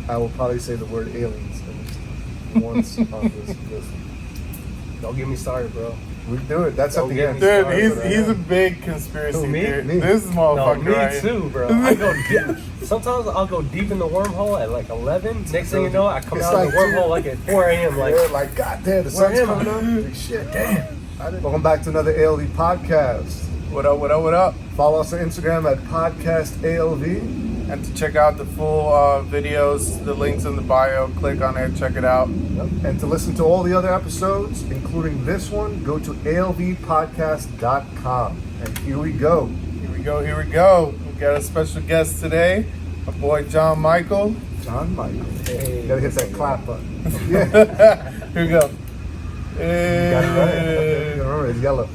I will probably say the word aliens at least once on this. Don't get me started, bro. We do it. That's up to him. Dude, he's a big conspiracy theorist. This motherfucker. No, me right too, bro. I go deep. Sometimes I'll go deep in the wormhole at like 11. Next thing you know, I come out of the wormhole like at 4 a.m. Like, God damn, the sun's coming up. Like, shit, damn. Welcome back to another ALV podcast. What up, what up, what up? Follow us on Instagram at podcastalv. And to check out the full videos, the link's in the bio. Click on there, check it out. Yep. And to listen to all the other episodes, including this one, go to ALVpodcast.com. And here we go. Here we go. We got a special guest today, my boy John Micheal. John Micheal. Hey, you gotta hit that clap button. Yeah. Here we go. Hey. You got it right. Okay. Remember, it's yellow.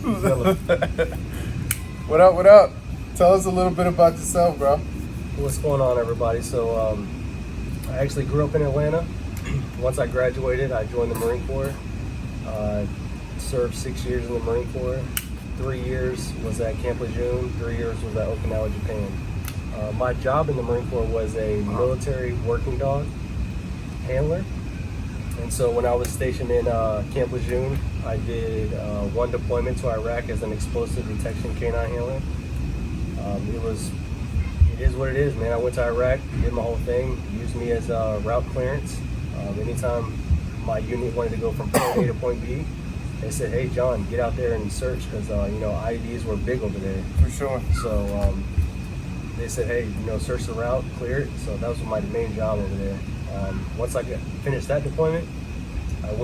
What up? Tell us a little bit about yourself, bro. What's going on, everybody? So, I actually grew up in Atlanta. Once I graduated, I joined the Marine Corps. Served 6 years in the Marine Corps. 3 years was at Camp Lejeune. 3 years was at Okinawa, Japan. My job in the Marine Corps was a military working dog handler. And so when I was stationed in Camp Lejeune, I did one deployment to Iraq as an explosive detection canine handler. It is what it is, man. I went to Iraq, did my whole thing, used me as route clearance. Anytime my unit wanted to go from point A to point B, they said, hey, John, get out there and search, because, IEDs were big over there. For sure. So they said, hey, search the route, clear it. So that was my main job over there. Once I finished that deployment, I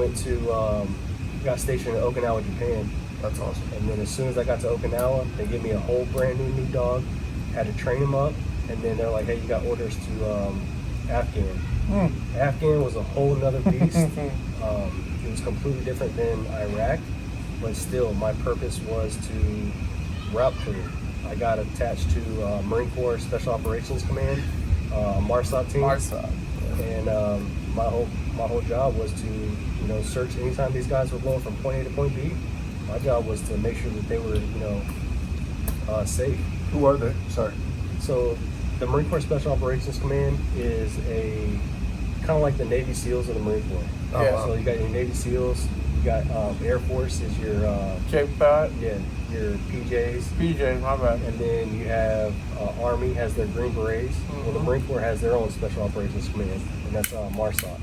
got stationed in Okinawa, Japan. That's awesome. And then as soon as I got to Okinawa, they gave me a whole brand new dog, had to train him up, and then they're like, hey, you got orders to Afghan. Afghan was a whole nother beast. It was completely different than Iraq, but still my purpose was to route clear. I got attached to Marine Corps Special Operations Command, MARSOC team. And my whole job was to search anytime these guys were going from point A to point B. My job was to make sure that they were safe. Who are they? Sorry. So the Marine Corps Special Operations Command is kind of like the Navy SEALs of the Marine Corps. Yeah. So you got your Navy SEAls, you got Air Force is your Cape Cod. Yeah, your PJs. PJ, my bad. And then you have Army has their Green Berets. Well, the Marine Corps has their own Special Operations Command, and that's MARSOC.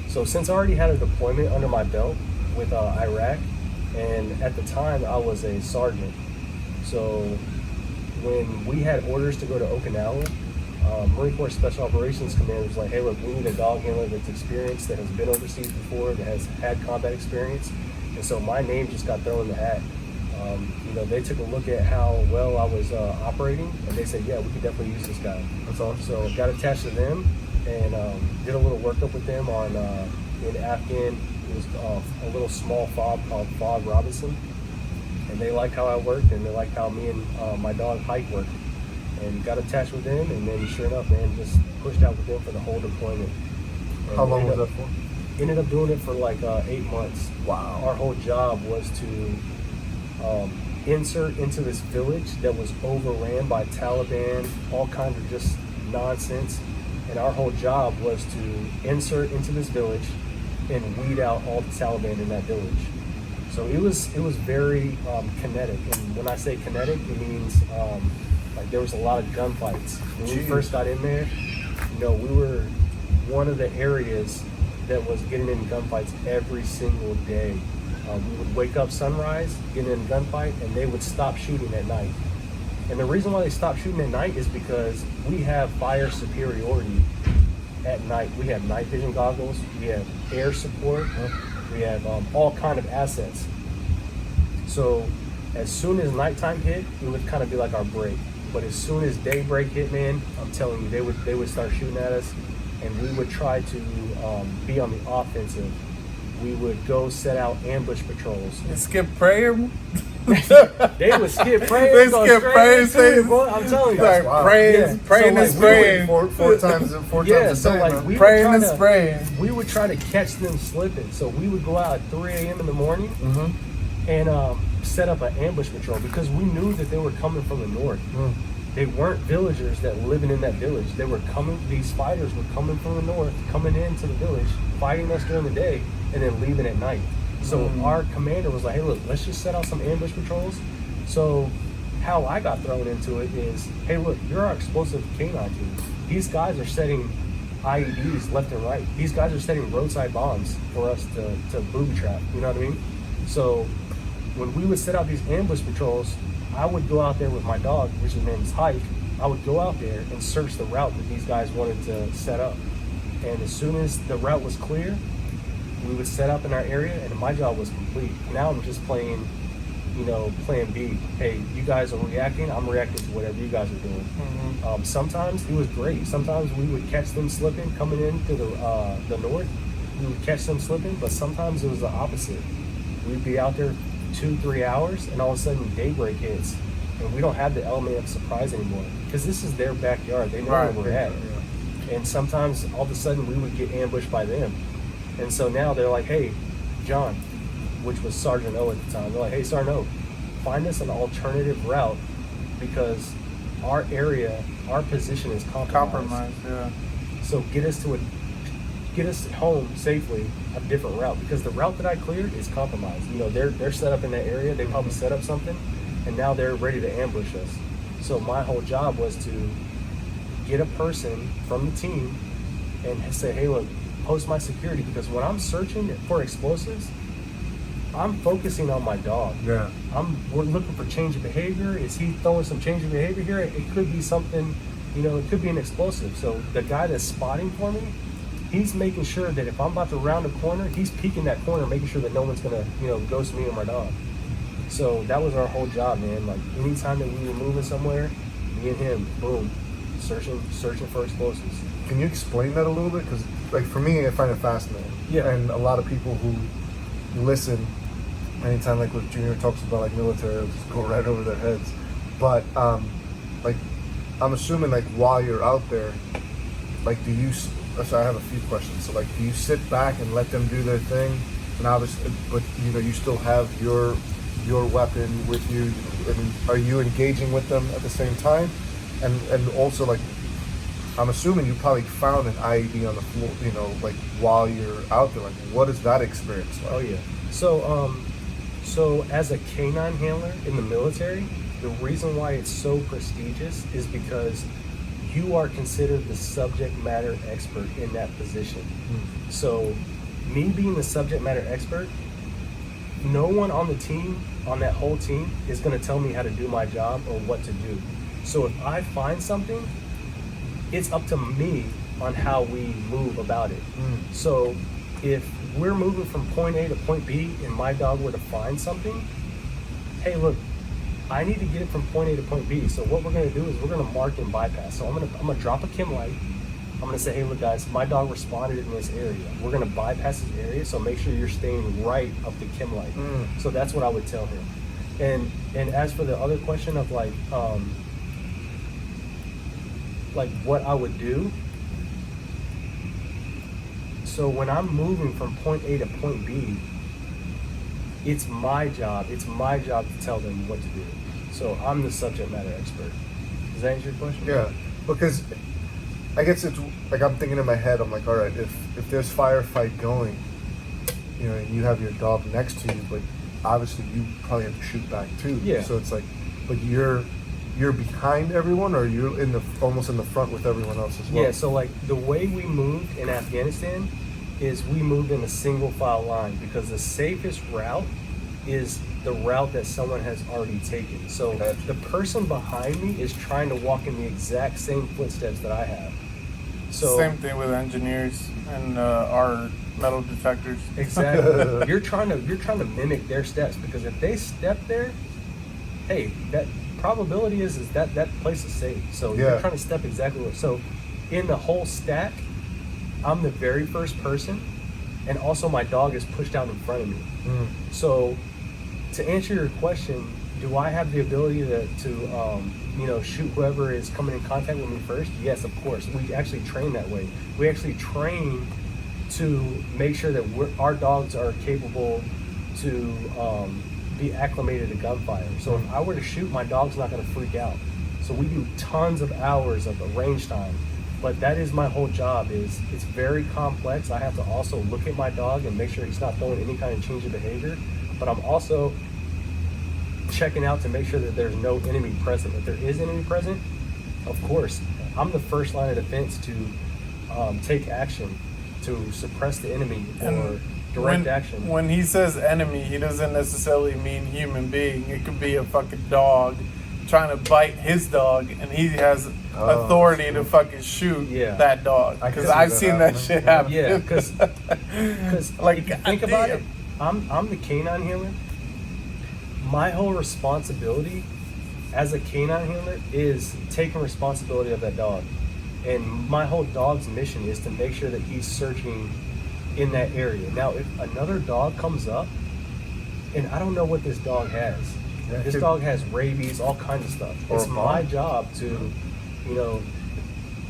So since I already had a deployment under my belt with Iraq, and at the time I was a sergeant, so when we had orders to go to Okinawa, Marine Corps Special Operations Command was like, hey, look, we need a dog handler that's experienced, that has been overseas before, that has had combat experience. And so my name just got thrown in the hat. They took a look at how well I was operating, and they said, yeah, we could definitely use this guy. That's awesome. So got attached to them and did a little workup with them on in Afghan. It was a little small fob called Fob Robinson. And they liked how I worked, and they liked how me and my dog Pike worked. And got attached with them, and then sure enough, man, just pushed out with them for the whole deployment. And how long was that for? Ended up doing it for like 8 months. Wow. Our whole job was to insert into this village that was overran by Taliban, all kinds of just nonsense. And our whole job was to insert into this village and weed out all the Taliban in that village. So it was very kinetic. And when I say kinetic, it means there was a lot of gunfights. When we first got in there, we were one of the areas that was getting in gunfights every single day. We would wake up sunrise, get in a gunfight, and they would stop shooting at night. And the reason why they stopped shooting at night is because we have fire superiority at night. We have night vision goggles, we have air support, we have all kind of assets. So as soon as nighttime hit, it would kind of be like our break. But as soon as daybreak hit, man, I'm telling you, they would start shooting at us, and we would try to be on the offensive. We would go set out ambush patrols. And skip prayer? They would skip prayer. They skip prayer. I'm telling you. Like praying and spraying. Four times a day. Praying and spraying. We would try to catch them slipping. So we would go out at 3 a.m. in the morning and set up an ambush patrol because we knew that they were coming from the north. they weren't villagers that living in that village. They were coming, these fighters were coming from the north, coming into the village, fighting us during the day, and then leaving at night. So our commander was like, hey, look, let's just set out some ambush patrols. So how I got thrown into it is, hey, look, you're our explosive canine team. These guys are setting IEDs left and right. These guys are setting roadside bombs for us to booby trap, you know what I mean? So when we would set out these ambush patrols, I would go out there with my dog, which his name is Hike. I would go out there and search the route that these guys wanted to set up. And as soon as the route was clear, we would set up in our area, and my job was complete. Now I'm just playing, plan B. Hey, you guys are reacting, I'm reacting to whatever you guys are doing. Sometimes it was great. Sometimes we would catch them slipping coming in through the north. We would catch them slipping, but sometimes it was the opposite. We'd be out there 2-3 hours, and all of a sudden daybreak hits, and we don't have the element of surprise anymore because this is their backyard. They know where we're at. And sometimes all of a sudden we would get ambushed by them. And so now they're like, hey, John, which was Sergeant O at the time, they're like, hey, Sergeant O, find us an alternative route because our area, our position is compromised. So get us home safely a different route because the route that I cleared is compromised. They're set up in that area. They probably set up something, and now they're ready to ambush us. So my whole job was to get a person from the team and say, hey, look, post my security because when I'm searching for explosives, I'm focusing on my dog. Yeah. We're looking for change of behavior. Is he throwing some change of behavior here? It could be something, it could be an explosive. So the guy that's spotting for me, he's making sure that if I'm about to round a corner, he's peeking that corner, making sure that no one's gonna, ghost me or my dog. So that was our whole job, man. Like anytime that we were moving somewhere, me and him, boom, searching for explosives. Can you explain that a little bit? Because, like, for me, I find it fascinating. Yeah. And a lot of people who listen, anytime, like, when Junior talks about, like, military, it'll just go right over their heads. But, like, I'm assuming, like, while you're out there, like, so I have a few questions. So, like, do you sit back and let them do their thing? And obviously, but, you still have your weapon with you. And are you engaging with them at the same time? And also, like, I'm assuming you probably found an IED on the floor, like while you're out there. Like, what is that experience like? Oh yeah. So as a canine handler in the military, the reason why it's so prestigious is because you are considered the subject matter expert in that position. So me being the subject matter expert, no one on the team, on that whole team, is going to tell me how to do my job or what to do. So if I find something, it's up to me on how we move about it. So if we're moving from point A to point B and my dog were to find something, hey, look, I need to get it from point A to point B. So what we're gonna do is we're gonna mark and bypass. So I'm gonna drop a chem light. I'm gonna say, hey, look, guys, my dog responded in this area. We're gonna bypass this area, so make sure you're staying right up the chem light. So that's what I would tell him. And as for the other question of like what I would do. So when I'm moving from point A to point B, it's my job. It's my job to tell them what to do. So I'm the subject matter expert. Does that answer your question? Yeah, because I guess it's like I'm thinking in my head. I'm like, all right, if there's firefight going, and you have your dog next to you, but obviously you probably have to shoot back too. Yeah. So it's like, but you're behind everyone, or you're almost in the front with everyone else as well? Yeah, so like the way we moved in Afghanistan is we moved in a single file line because the safest route is the route that someone has already taken. So the person behind me is trying to walk in the exact same footsteps that I have. So same thing with engineers and our metal detectors. Exactly. You're trying to mimic their steps because if they step there, hey, that probability is that place is safe. So you're trying to step exactly where. So in the whole stack, I'm the very first person, and also my dog is pushed out in front of me. So to answer your question, do I have the ability to shoot whoever is coming in contact with me first? Yes, of course. We actually train that way. We actually train to make sure that our dogs are capable to be acclimated to gunfire. So if I were to shoot, my dog's not going to freak out. So we do tons of hours of range time. But that is my whole job. Is it's very complex. I have to also look at my dog and make sure he's not throwing any kind of change of behavior. But I'm also checking out to make sure that there's no enemy present. If there is enemy present, of course, I'm the first line of defense to take action, to suppress the enemy or direct action. When he says enemy, he doesn't necessarily mean human being. It could be a fucking dog trying to bite his dog, and he has authority to fucking shoot that dog. Because I've seen that shit happen. Yeah, because like, if you think about it, I'm the canine healer. My whole responsibility as a canine healer is taking responsibility of that dog. And my whole dog's mission is to make sure that he's searching in that area. Now, if another dog comes up, and I don't know what this dog has. This dog has rabies, all kinds of stuff. It's my job to,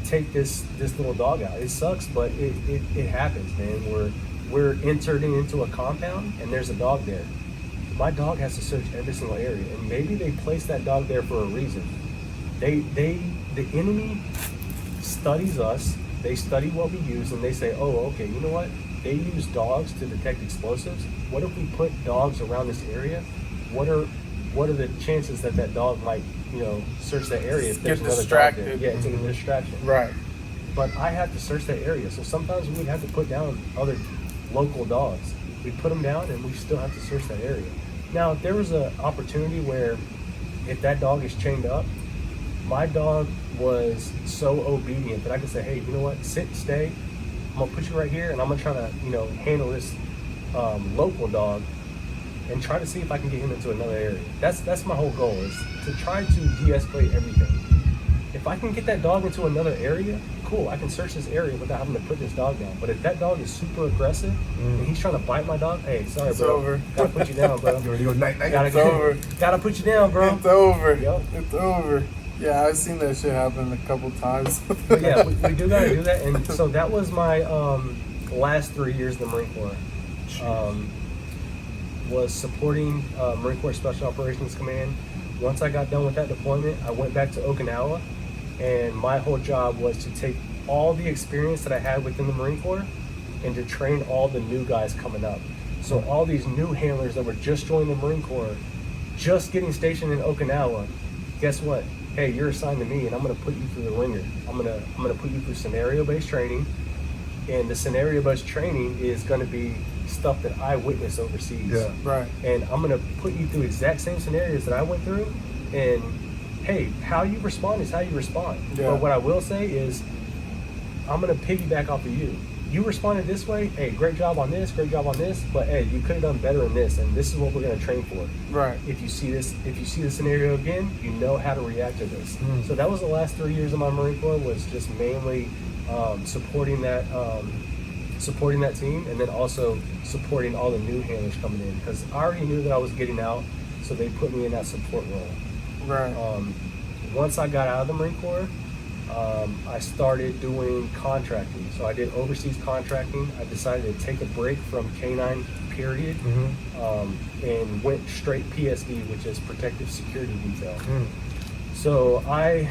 take this little dog out. It sucks, but it happens, man. We're entering into a compound, and there's a dog there. My dog has to search every single area, and maybe they placed that dog there for a reason. The enemy studies us, they study what we use, and they say, oh, okay, you know what? They use dogs to detect explosives. What if we put dogs around this area? What are the chances that dog might, search that area if there's another dog there? Yeah, it's a distraction. Right. But I have to search that area, so sometimes we have to put down other local dogs. We put them down, and we still have to search that area. Now, if there was an opportunity where if that dog is chained up, my dog was so obedient that I could say, hey, you know what, sit, stay. I'm gonna put you right here, and I'm gonna try to, handle this local dog and try to see if I can get him into another area. That's my whole goal, is to try to de-escalate everything. If I can get that dog into another area, cool, I can search this area without having to put this dog down. But if that dog is super aggressive and he's trying to bite my dog, hey, sorry, it's bro. Over. Gotta put you down, bro. You go night. It's over. Gotta put you down, bro. It's over. Yep. It's over. Yeah, I've seen that shit happen a couple times. But yeah, we do gotta do that. And so that was my last 3 years in the Marine Corps. Was supporting Marine Corps Special Operations Command. Once I got done with that deployment, I went back to Okinawa, and my whole job was to take all the experience that I had within the Marine Corps and to train all the new guys coming up. So all these new handlers that were just joining the Marine Corps, just getting stationed in Okinawa, guess what? Hey, you're assigned to me, and I'm gonna put you through the ringer. I'm gonna put you through scenario-based training, and the scenario-based training is gonna be stuff that I witnessed overseas. Yeah. Right. And I'm gonna put you through exact same scenarios that I went through, and hey, how you respond is how you respond. Yeah. But what I will say is, I'm gonna piggyback off of you. You responded this way, hey, great job on this, but hey, you could have done better in this, and this is what we're gonna train for. Right. If you see the scenario again, you know how to react to this. So that was the last 3 years of my Marine Corps, was just mainly supporting that team, and then also supporting all the new handlers coming in, because I already knew that I was getting out, so they put me in that support role. Right. Once I got out of the Marine Corps, I started doing contracting. So I did overseas contracting. I decided to take a break from canine, period, and went straight PSD, which is Protective Security Detail. So I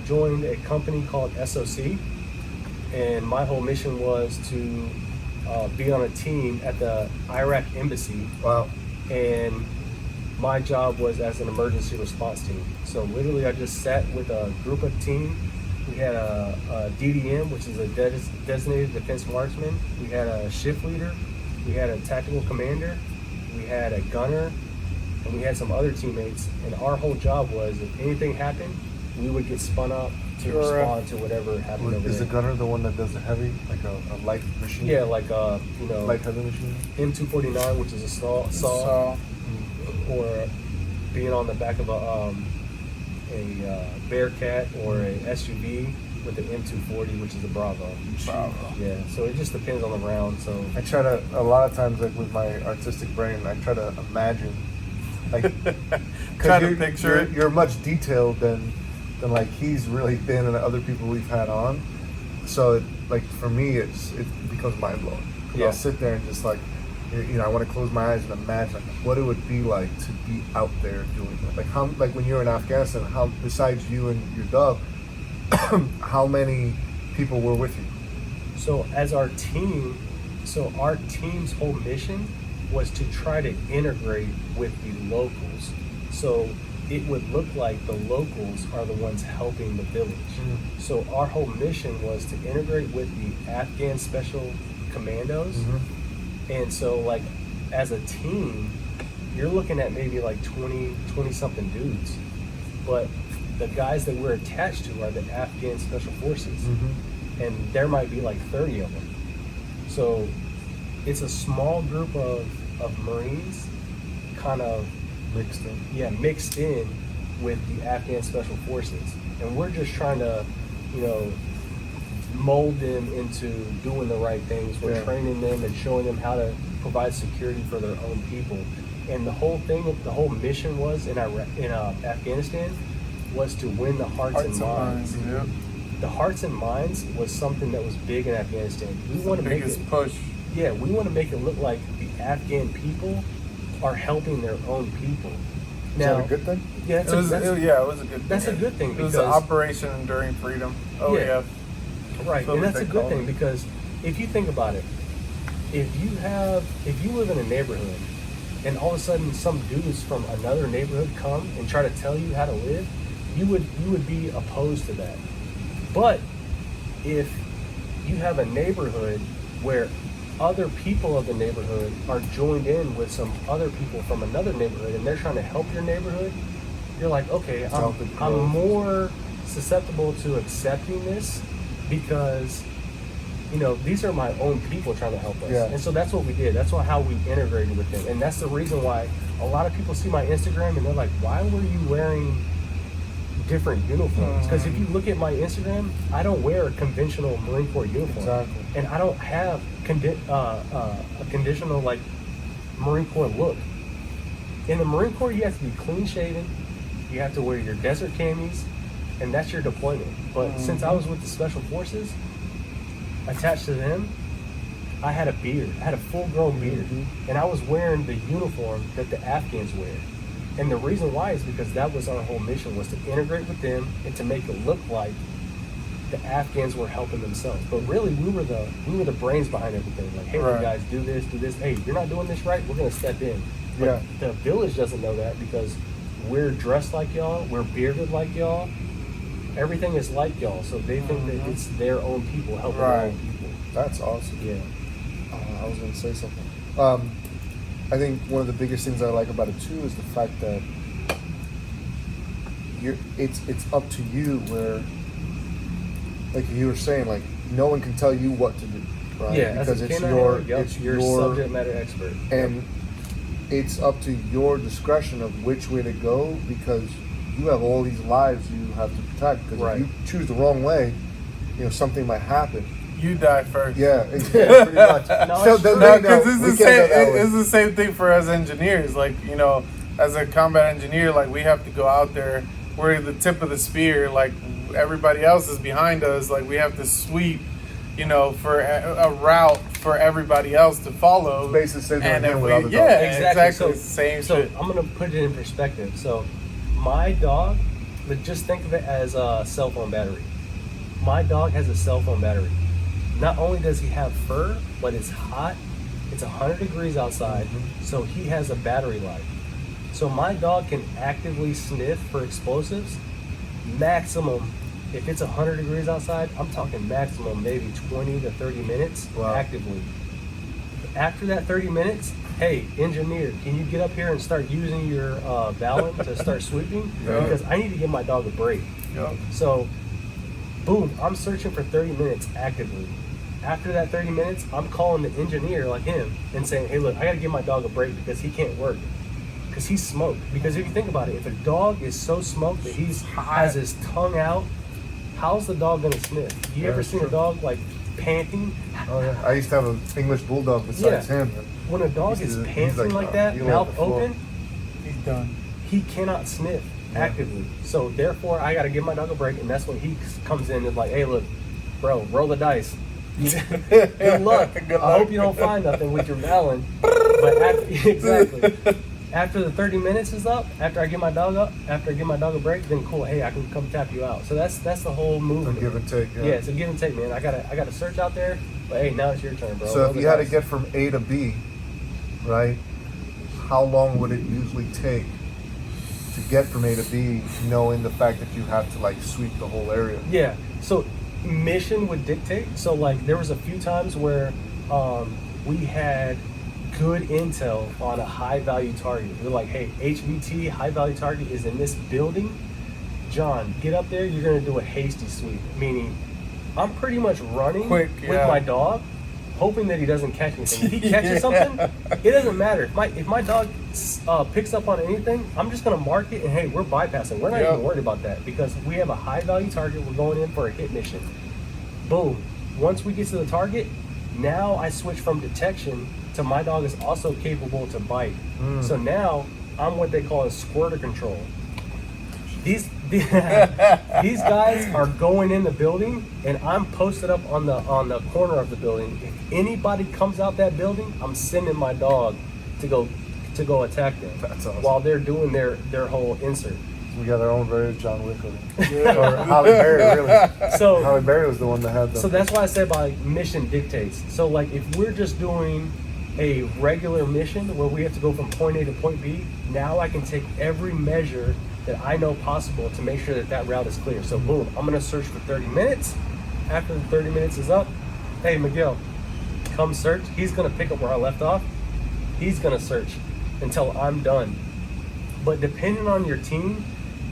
joined a company called SOC, and my whole mission was to be on a team at the Iraq Embassy. Wow. And my job was as an emergency response team. So literally I just sat with a group of team. We had a DDM, which is a designated defense marksman. We had a shift leader. We had a tactical commander. We had a gunner, and we had some other teammates. And our whole job was, if anything happened, we would get spun up to respond to whatever happened over Is there. the gunner the one that does the heavy, like a light machine? Yeah, like light heavy machine. M249, which is a saw, or being on the back of a Bearcat or a SUV with an M240, which is a Bravo. Yeah, so it just depends on the round. So I try to, a lot of times, like with my artistic brain, I try to imagine, like, Try to picture it. You're much detailed than like he's really been and other people we've had on. So like for me, it becomes mind blowing. Yeah. I'll sit there and just like I want to close my eyes and imagine what it would be like to be out there doing that. Like when you're in Afghanistan, how besides you and your dog, how many people were with you? So our team's whole mission was to try to integrate with the locals. So it would look like the locals are the ones helping the village. Mm-hmm. So our whole mission was to integrate with the Afghan Special Commandos. Mm-hmm. And so like as a team, you're looking at maybe like 20 something dudes. But the guys that we're attached to are the Afghan Special Forces. Mm-hmm. And there might be like 30 of them. So it's a small group of Marines kind of mixed in with the Afghan Special Forces. And we're just trying to, mold them into doing the right things. We're training them and showing them how to provide security for their own people. And the whole mission was in Afghanistan was to win the hearts and minds. Yeah. The hearts and minds was something that was big in Afghanistan. We want to make it push. Yeah, we want to make it look like the Afghan people are helping their own people. Now, is that a good thing? Yeah, it was a good thing. That's a good thing. It was an Operation Enduring Freedom. Oh yeah. Right, and that's a good thing because if you think about it, if you live in a neighborhood and all of a sudden some dudes from another neighborhood come and try to tell you how to live, you would be opposed to that. But if you have a neighborhood where other people of the neighborhood are joined in with some other people from another neighborhood and they're trying to help your neighborhood, you're like, okay, I'm more susceptible to accepting this because these are my own people trying to help us. Yeah. And so that's what we did. That's how we integrated with them. And that's the reason why a lot of people see my Instagram and they're like, why were you wearing different uniforms? Because if you look at my Instagram, I don't wear a conventional Marine Corps uniform. Exactly. And I don't have a conditional like Marine Corps look. In the Marine Corps, you have to be clean shaven, you have to wear your desert camis, and that's your deployment. But since I was with the Special Forces, attached to them, I had a beard. I had a full-grown beard. Mm-hmm. And I was wearing the uniform that the Afghans wear. And the reason why is because that was our whole mission, was to integrate with them and to make it look like the Afghans were helping themselves. But really, we were the brains behind everything. Like, hey, you guys, do this. Hey, you're not doing this right, we're going to step in. But the village doesn't know that because we're dressed like y'all, we're bearded like y'all, everything is like y'all. So they think that it's their own people helping their own people. That's awesome. Yeah. I was going to say something. I think one of the biggest things I like about it too is the fact that it's up to you where, like you were saying, like no one can tell you what to do, right? Yeah, because it's your subject matter expert, and it's up to your discretion of which way to go because you have all these lives you have to protect. Because if you choose the wrong way, something might happen. You die first. Yeah, pretty much. Because it's the same thing for us engineers. Like, as a combat engineer, like we have to go out there. We're the tip of the spear. Like everybody else is behind us. Like we have to sweep, for a route for everybody else to follow. Basically, exactly. So, same so shit. I'm gonna put it in perspective. So my dog, just think of it as a cell phone battery. My dog has a cell phone battery. Not only does he have fur, but it's hot. It's 100 degrees outside, so he has a battery life. So my dog can actively sniff for explosives. Maximum, if it's 100 degrees outside, I'm talking maximum maybe 20 to 30 minutes actively. After that 30 minutes, hey, engineer, can you get up here and start using your Valen to start sweeping? Because I need to give my dog a break. So, boom, I'm searching for 30 minutes actively. After that 30 minutes, I'm calling the engineer like him and saying, hey, look, I got to give my dog a break because he can't work. Because he's smoked. Because if you think about it, if a dog is so smoked that he has his tongue out, how's the dog going to sniff? You ever seen a dog like panting? Oh, yeah. I used to have an English bulldog besides him. When a dog is panting like that, mouth open, he's done. He cannot sniff actively. So therefore, I got to give my dog a break, and that's when he comes in and like, hey, look, bro, roll the dice. Good luck. I hope you don't find nothing with your Valen. Exactly. After the 30 minutes is up, after I give my dog a break, then cool. Hey, I can come tap you out. So that's the whole movement. It's a give and take. Yeah, it's a give and take, man. I got to search out there, but hey, now it's your turn, bro. So if you had to get from A to B, right? How long would it usually take to get from A to B, knowing the fact that you have to like sweep the whole area? Yeah. So mission would dictate. So like there was a few times where we had good intel on a high value target. We're like, hey, HVT, high value target is in this building. John, get up there, you're gonna do a hasty sweep. Meaning I'm pretty much running quick, with my dog, hoping that he doesn't catch anything. If he catches something, it doesn't matter. If my dog picks up on anything, I'm just gonna mark it and hey, we're bypassing. We're not even worried about that because we have a high value target. We're going in for a hit mission. Boom. Once we get to the target, now I switch from detection to my dog is also capable to bite. So now I'm what they call a squirter control. These guys are going in the building and I'm posted up on the corner of the building. If anybody comes out that building, I'm sending my dog to go attack them. That's awesome. While they're doing their whole insert. We got our own very John Micheal. Or Halle Berry, really. So Halle Berry was the one that had them. So that's why I said by mission dictates. So like if we're just doing a regular mission where we have to go from point A to point B, now I can take every measure that I know possible to make sure that route is clear. So boom, I'm gonna search for 30 minutes. After the 30 minutes is up, hey Miguel, come search. He's gonna pick up where I left off. He's gonna search until I'm done. But depending on your team,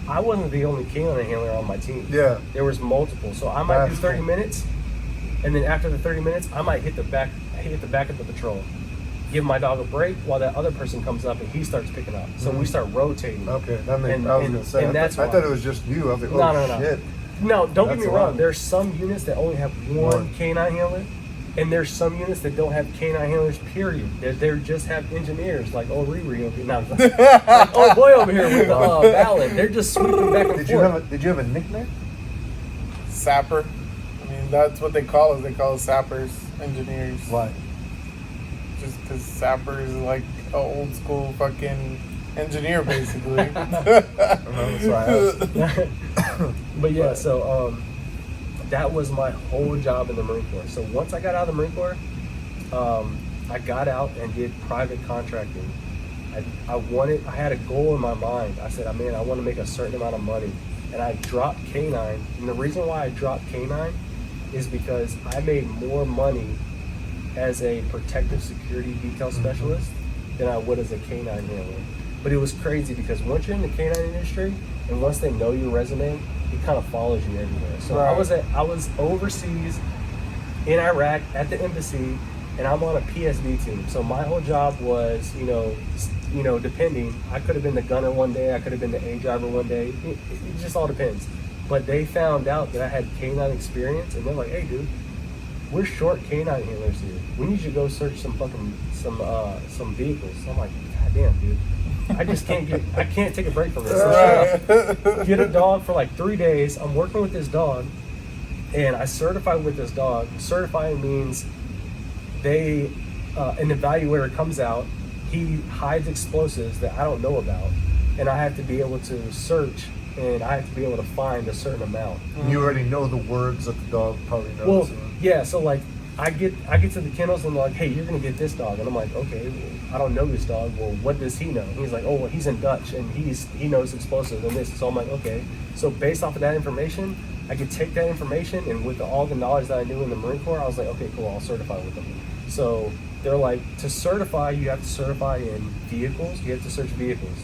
I wasn't the only canine handler on my team. Yeah. There was multiple. So I might do 30 minutes, and then after the 30 minutes, I might hit the back of the patrol. Give my dog a break while that other person comes up and he starts picking up. So we start rotating. Okay, that makes. I was gonna say. I thought it was just you. I was like, oh shit. No, don't get me wrong. There's some units that only have one canine handler, and there's some units that don't have canine handlers. Period. They just have engineers like old Riri over here. No, like old boy over here with the ballad. They're just sweeping back and forth. Did you have a nickname? Sapper. I mean, that's what they call us. They call us sappers, engineers. Why? Just because sapper is like an old school fucking engineer, basically. But yeah, so that was my whole job in the Marine Corps. So once I got out of the Marine Corps, I got out and did private contracting. I had a goal in my mind. I said, man, I want to make a certain amount of money. And I dropped canine. And the reason why I dropped canine is because I made more money as a protective security detail specialist than I would as a canine handler. But it was crazy because once you're in the canine industry and once they know your resume, it kind of follows you everywhere. So right. I was overseas in Iraq at the embassy, and I'm on a PSD team. So my whole job was, depending. I could have been the gunner one day, I could have been the A driver one day. It just all depends. But they found out that I had canine experience, and they're like, "Hey, dude, we're short canine handlers here. We need you to go search some vehicles." So I'm like, "God damn, dude, I can't take a break from this. So get a dog for like 3 days. I'm working with this dog, and I certify with this dog. Certifying means an evaluator comes out. He hides explosives that I don't know about, and I have to be able to search, and I have to be able to find a certain amount. You already know the words that the dog probably knows. Well, yeah. So like, I get to the kennels and they're like, "Hey, you're gonna get this dog," and I'm like, "Okay, well, I don't know this dog. Well, what does he know?" And he's like, "Oh, well, he's in Dutch and he knows explosives and this." So I'm like, "Okay." So based off of that information, I could take that information, and with all the knowledge that I knew in the Marine Corps, I was like, "Okay, cool, I'll certify with them." So they're like, to certify, you have to certify in vehicles. You have to search vehicles.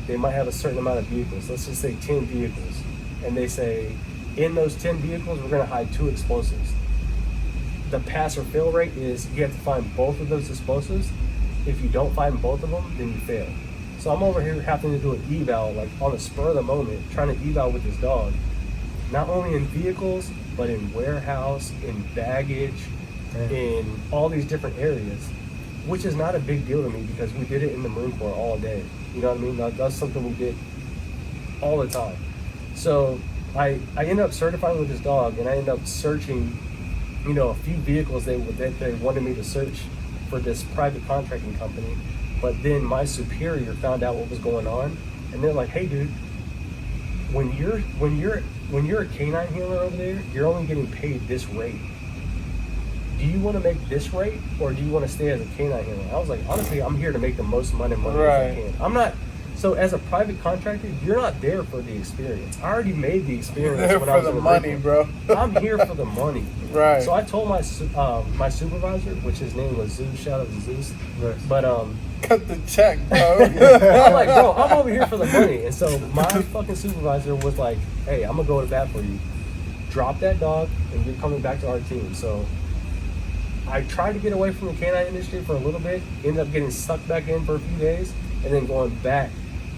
They might have a certain amount of vehicles. Let's just say 10 vehicles, and they say, in those 10 vehicles, we're going to hide 2 explosives. The pass or fail rate is you have to find both of those explosives. If you don't find both of them, then you fail. So I'm over here having to do an eval, like on the spur of the moment, trying to eval with this dog, not only in vehicles, but in warehouse, in baggage, in all these different areas, which is not a big deal to me because we did it in the Marine Corps all day. You know what I mean? That's something we did all the time. So I ended up certifying with this dog, and I ended up searching, a few vehicles they wanted me to search for this private contracting company. But then my superior found out what was going on, and they're like, "Hey, dude, when you're a canine healer over there, you're only getting paid this rate. Do you want to make this rate, or do you want to stay as a canine healer?" I was like, honestly, I'm here to make the most money as I can. I'm not. So as a private contractor, you're not there for the experience. I already made the experience when I was in the money, bro. I'm here for the money. Right. So I told my supervisor, which his name was Zeus, shout out to Zeus. Right. But cut the check, bro. I'm like, bro, I'm over here for the money. And so my fucking supervisor was like, "Hey, I'm gonna go to bat for you. Drop that dog, and you're coming back to our team." So I tried to get away from the canine industry for a little bit. Ended up getting sucked back in for a few days, and then going back.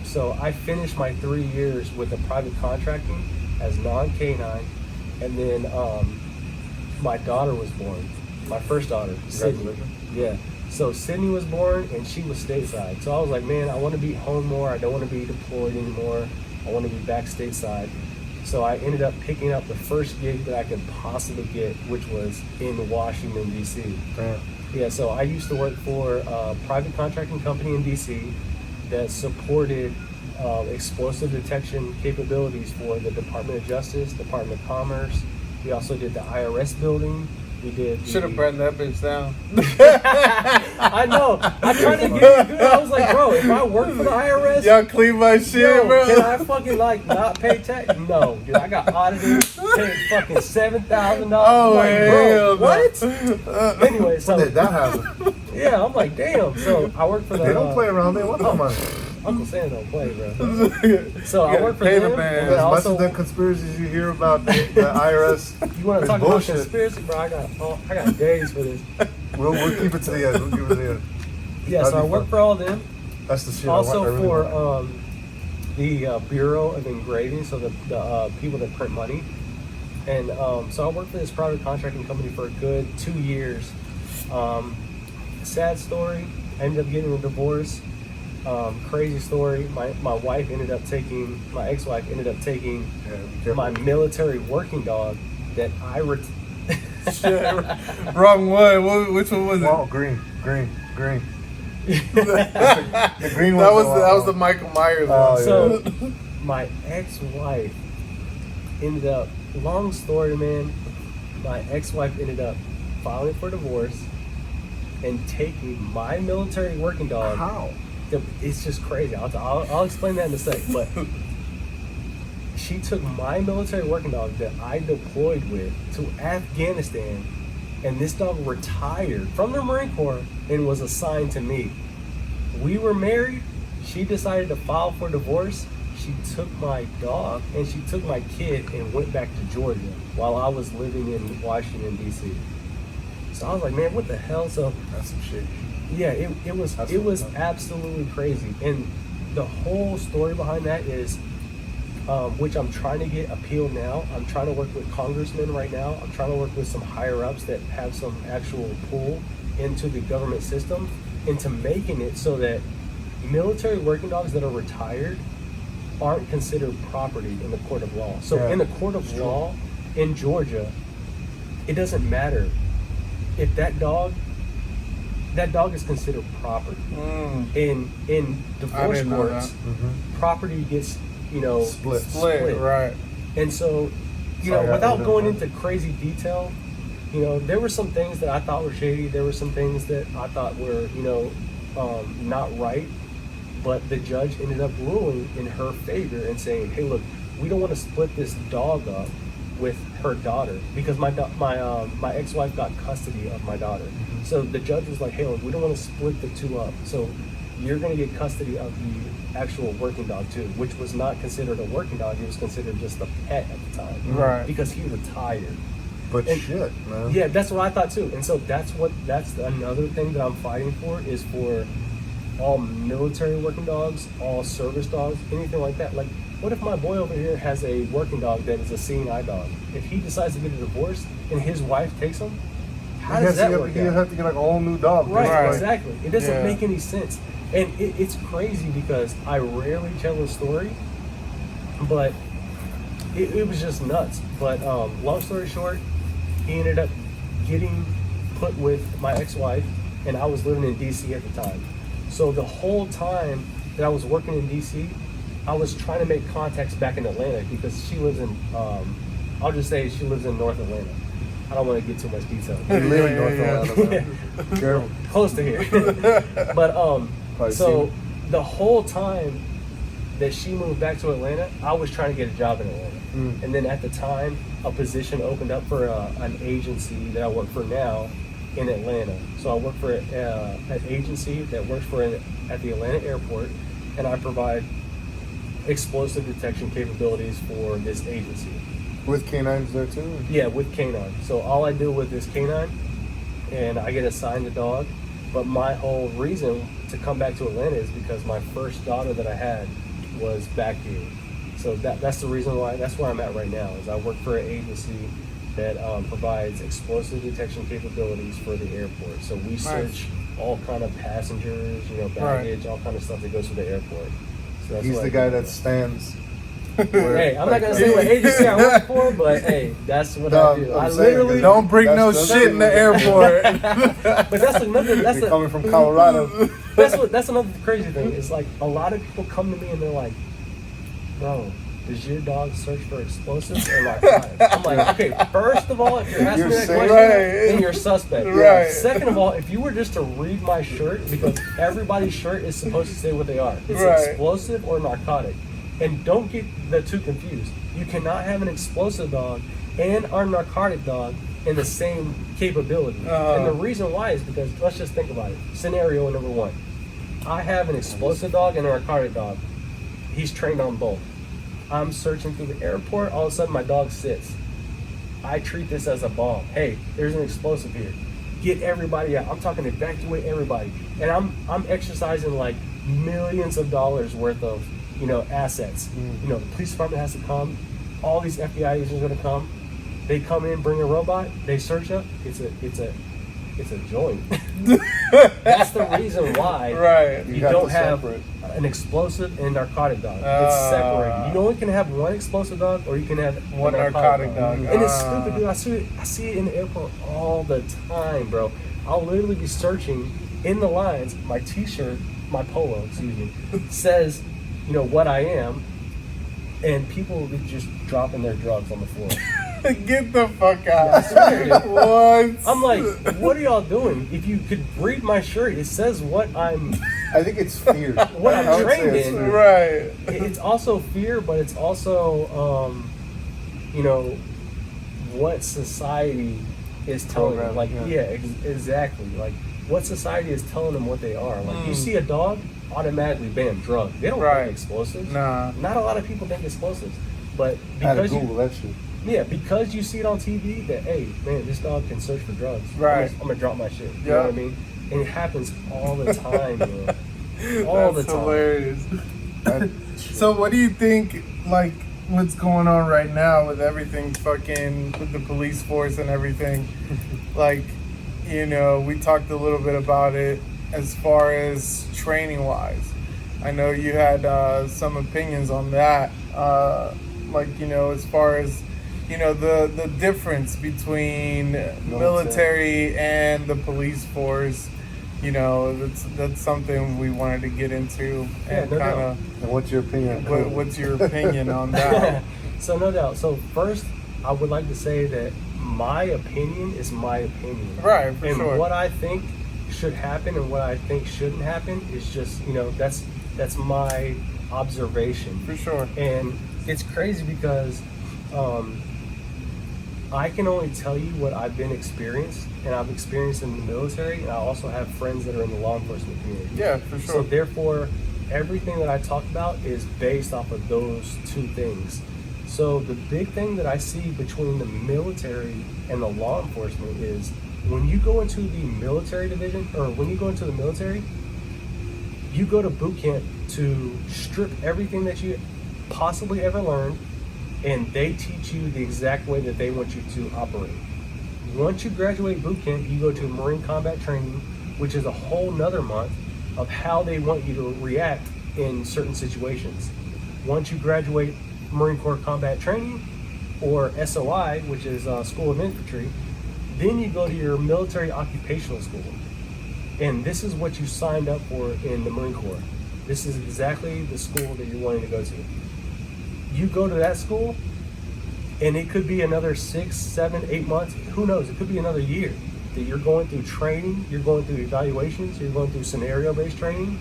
So I finished my 3 years with the private contracting as non-canine, and then my daughter was born. My first daughter, Sydney. Yeah. So Sydney was born, and she was stateside. So I was like, man, I want to be home more. I don't want to be deployed anymore. I want to be back stateside. So I ended up picking up the first gig that I could possibly get, which was in Washington, D.C. Yeah, so I used to work for a private contracting company in D.C. that supported explosive detection capabilities for the Department of Justice, Department of Commerce. We also did the IRS building. We did. Should have burned that bitch down. I know. I'm trying to get it good. I was like, bro, if I work for the IRS, y'all clean my shit, bro. Can I fucking not pay tax? No, dude. I got audited, paid fucking $7,000. Oh, like, bro, what? Anyway, so when did that happen? Yeah, I'm like, damn. So I work for the. They don't play around. They want the money. Uncle Sam don't play, bro. So I work for them. And as also, much of the conspiracies you hear about the IRS. You want to talk about conspiracy, bro? I got days for this. We'll keep it to the end. We'll keep it to the end. Yeah, so I work for all of them. That's the shit. Also for the Bureau of Engraving, so the people that print money. And so I worked for this private contracting company for a good 2 years. Sad story. I ended up getting a divorce. Crazy story. My wife ended up taking, my ex-wife ended up taking my military working dog that I Shit, wrong one. Which one was it? Oh, green. The green one. That was the Michael Myers one. So my ex-wife ended up, long story, man. My ex-wife ended up filing for divorce and taking my military working dog. How? It's just crazy. I'll explain that in a sec. But she took my military working dog that I deployed with to Afghanistan, and this dog retired from the Marine Corps and was assigned to me. We were married. She decided to file for divorce. She took my dog and she took my kid and went back to Georgia while I was living in Washington, D.C. So I was like, man, what the hell? So that's some shit. Yeah, it was absolutely crazy. And the whole story behind that is, which I'm trying to get appealed now. I'm trying to work with congressmen right now. I'm trying to work with some higher ups that have some actual pull into the government system, into making it so that military working dogs that are retired aren't considered property in the court of law. So in the court of law in Georgia, it doesn't matter if that dog is considered property. In divorce courts, property gets, split. Right. And so, without going into crazy detail, there were some things that I thought were shady. There were some things that I thought were, not right. But the judge ended up ruling in her favor and saying, hey, look, we don't want to split this dog up with her daughter, because my ex-wife got custody of my daughter. So the judge was like, hey, look, we don't want to split the two up. So you're going to get custody of the actual working dog too, which was not considered a working dog. It was considered just a pet at the time. Right. Because he retired. But shit, man. Yeah, that's what I thought too. And so that's another thing that I'm fighting for, is for all military working dogs, all service dogs, anything like that. Like, what if my boy over here has a working dog that is a seeing eye dog? If he decides to get a divorce and his wife takes him, how does that work out? You have to get like a whole new dog. Right, exactly. It doesn't make any sense. And it's crazy because I rarely tell a story, but it was just nuts. But long story short, he ended up getting put with my ex-wife, and I was living in DC at the time. So the whole time that I was working in DC, I was trying to make contacts back in Atlanta because she lives in, I'll just say she lives in North Atlanta. I don't want to get too much detail. You live in North Atlanta, Careful. Close to here. But so the whole time that she moved back to Atlanta, I was trying to get a job in Atlanta. And then at the time, a position opened up for an agency that I work for now in Atlanta. So I work for an agency that works at the Atlanta airport, and I provide explosive detection capabilities for this agency. With canines there too? Yeah, with canine. So all I do with this canine, and I get assigned a dog. But my whole reason to come back to Atlanta is because my first daughter that I had was back here. So that's the reason why, that's where I'm at right now, is I work for an agency that provides explosive detection capabilities for the airport. So we search all kind of passengers, baggage, all kind of stuff that goes to the airport. So that's He's the guy that stands. Hey, I'm not gonna say what agency I work for, but hey, that's what I do. I literally don't bring no shit in the airport. But that's another. You're coming from Colorado. That's another crazy thing. It's like a lot of people come to me and they're like, "Bro, does your dog search for explosives or narcotics?" I'm like, okay, first of all, if you're asking me that question, then you're suspect. Right. Second of all, if you were just to read my shirt, because everybody's shirt is supposed to say what they are. It's explosive or narcotic. And don't get the two confused. You cannot have an explosive dog and our narcotic dog in the same capability. And the reason why is because, let's just think about it. Scenario number one. I have an explosive dog and a narcotic dog. He's trained on both. I'm searching through the airport. All of a sudden, my dog sits. I treat this as a bomb. Hey, there's an explosive here. Get everybody out. I'm talking evacuate everybody. And I'm exercising like millions of dollars worth of assets. The police department has to come. All these FBI agents are going to come. They come in, bring a robot. They search up. It's a joint. That's the reason why you don't have an explosive and narcotic dog. It's separated. You only can have one explosive dog, or you can have one narcotic dog. And it's stupid, dude. I see it in the airport all the time, bro. I'll literally be searching in the lines. My T-shirt, my polo, says, what I am, and people will be just dropping their drugs on the floor. Get the fuck out. What? I'm like, what are y'all doing? If you could read my shirt, it says what I'm... I think it's fear. What I'm trained in. Right. It's also fear, but it's also, what society is telling them. Like, exactly. Like, what society is telling them what they are. Like, you see a dog, automatically, bam, drug. They don't think explosives. Nah. Not a lot of people think explosives. But because Google that shit. Yeah, because you see it on TV that, hey, man, this dog can search for drugs. Right. I'm going to drop my shit. You know what I mean? And it happens all the time, man. All the time. Hilarious. So what do you think, like, what's going on right now with everything fucking, with the police force and everything? Like, we talked a little bit about it as far as training-wise. I know you had some opinions on that. As far as, the difference between military and the police force, that's something we wanted to get into and kind of. And what's your opinion? What's your opinion on that? So no doubt. So first, I would like to say that my opinion is my opinion. Right, for sure. And what I think should happen and what I think shouldn't happen is just, that's my observation. For sure. And it's crazy because I can only tell you what I've been experienced, and I've experienced in the military, and I also have friends that are in the law enforcement community. Yeah, for sure. So therefore, everything that I talk about is based off of those two things. So the big thing that I see between the military and the law enforcement is when you go into the military division, or when you go into the military, you go to boot camp to strip everything that you possibly ever learned, and they teach you the exact way that they want you to operate. Once you graduate boot camp, you go to Marine combat training, which is a whole nother month of how they want you to react in certain situations. Once you graduate Marine Corps combat training, or SOI, which is School of Infantry, then you go to your military occupational school. And this is what you signed up for in the Marine Corps. This is exactly the school that you're wanting to go to. You go to that school, and it could be another 6, 7, 8 months. Who knows? It could be another year that you're going through training, you're going through evaluations, you're going through scenario-based training,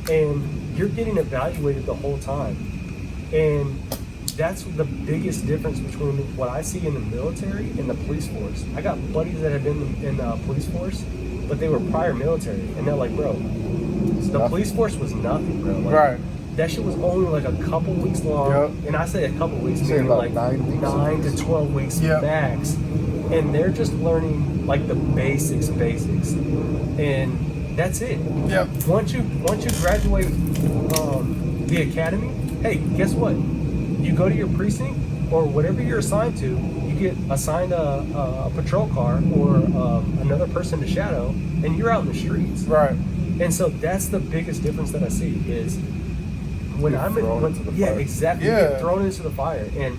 and you're getting evaluated the whole time. And that's the biggest difference between what I see in the military and the police force. I got buddies that have been in the police force, but they were prior military, and they're like, bro, the police force was nothing, bro. Like, right. That shit was only like a couple weeks long, and I say a couple weeks, maybe like 9 to 12 weeks max. And they're just learning like the basics, and that's it. Yep. Once you graduate the academy, hey, guess what? You go to your precinct or whatever you're assigned to. You get assigned a patrol car or another person to shadow, and you're out in the streets. Right. And so that's the biggest difference that I see is when You're thrown into the fire. Exactly. You get thrown into the fire. And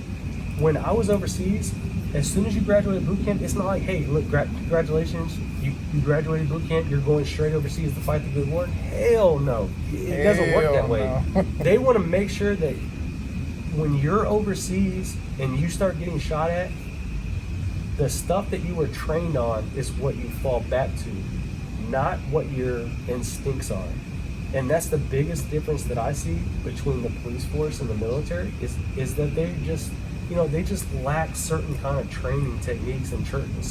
when I was overseas, as soon as you graduate boot camp, it's not like, hey, look, congratulations, you graduated boot camp, you're going straight overseas to fight the good war. Hell no. It doesn't work that way. No. They want to make sure that when you're overseas and you start getting shot at, the stuff that you were trained on is what you fall back to, not what your instincts are. And that's the biggest difference that I see between the police force and the military is that they just, they just lack certain kind of training techniques and certain,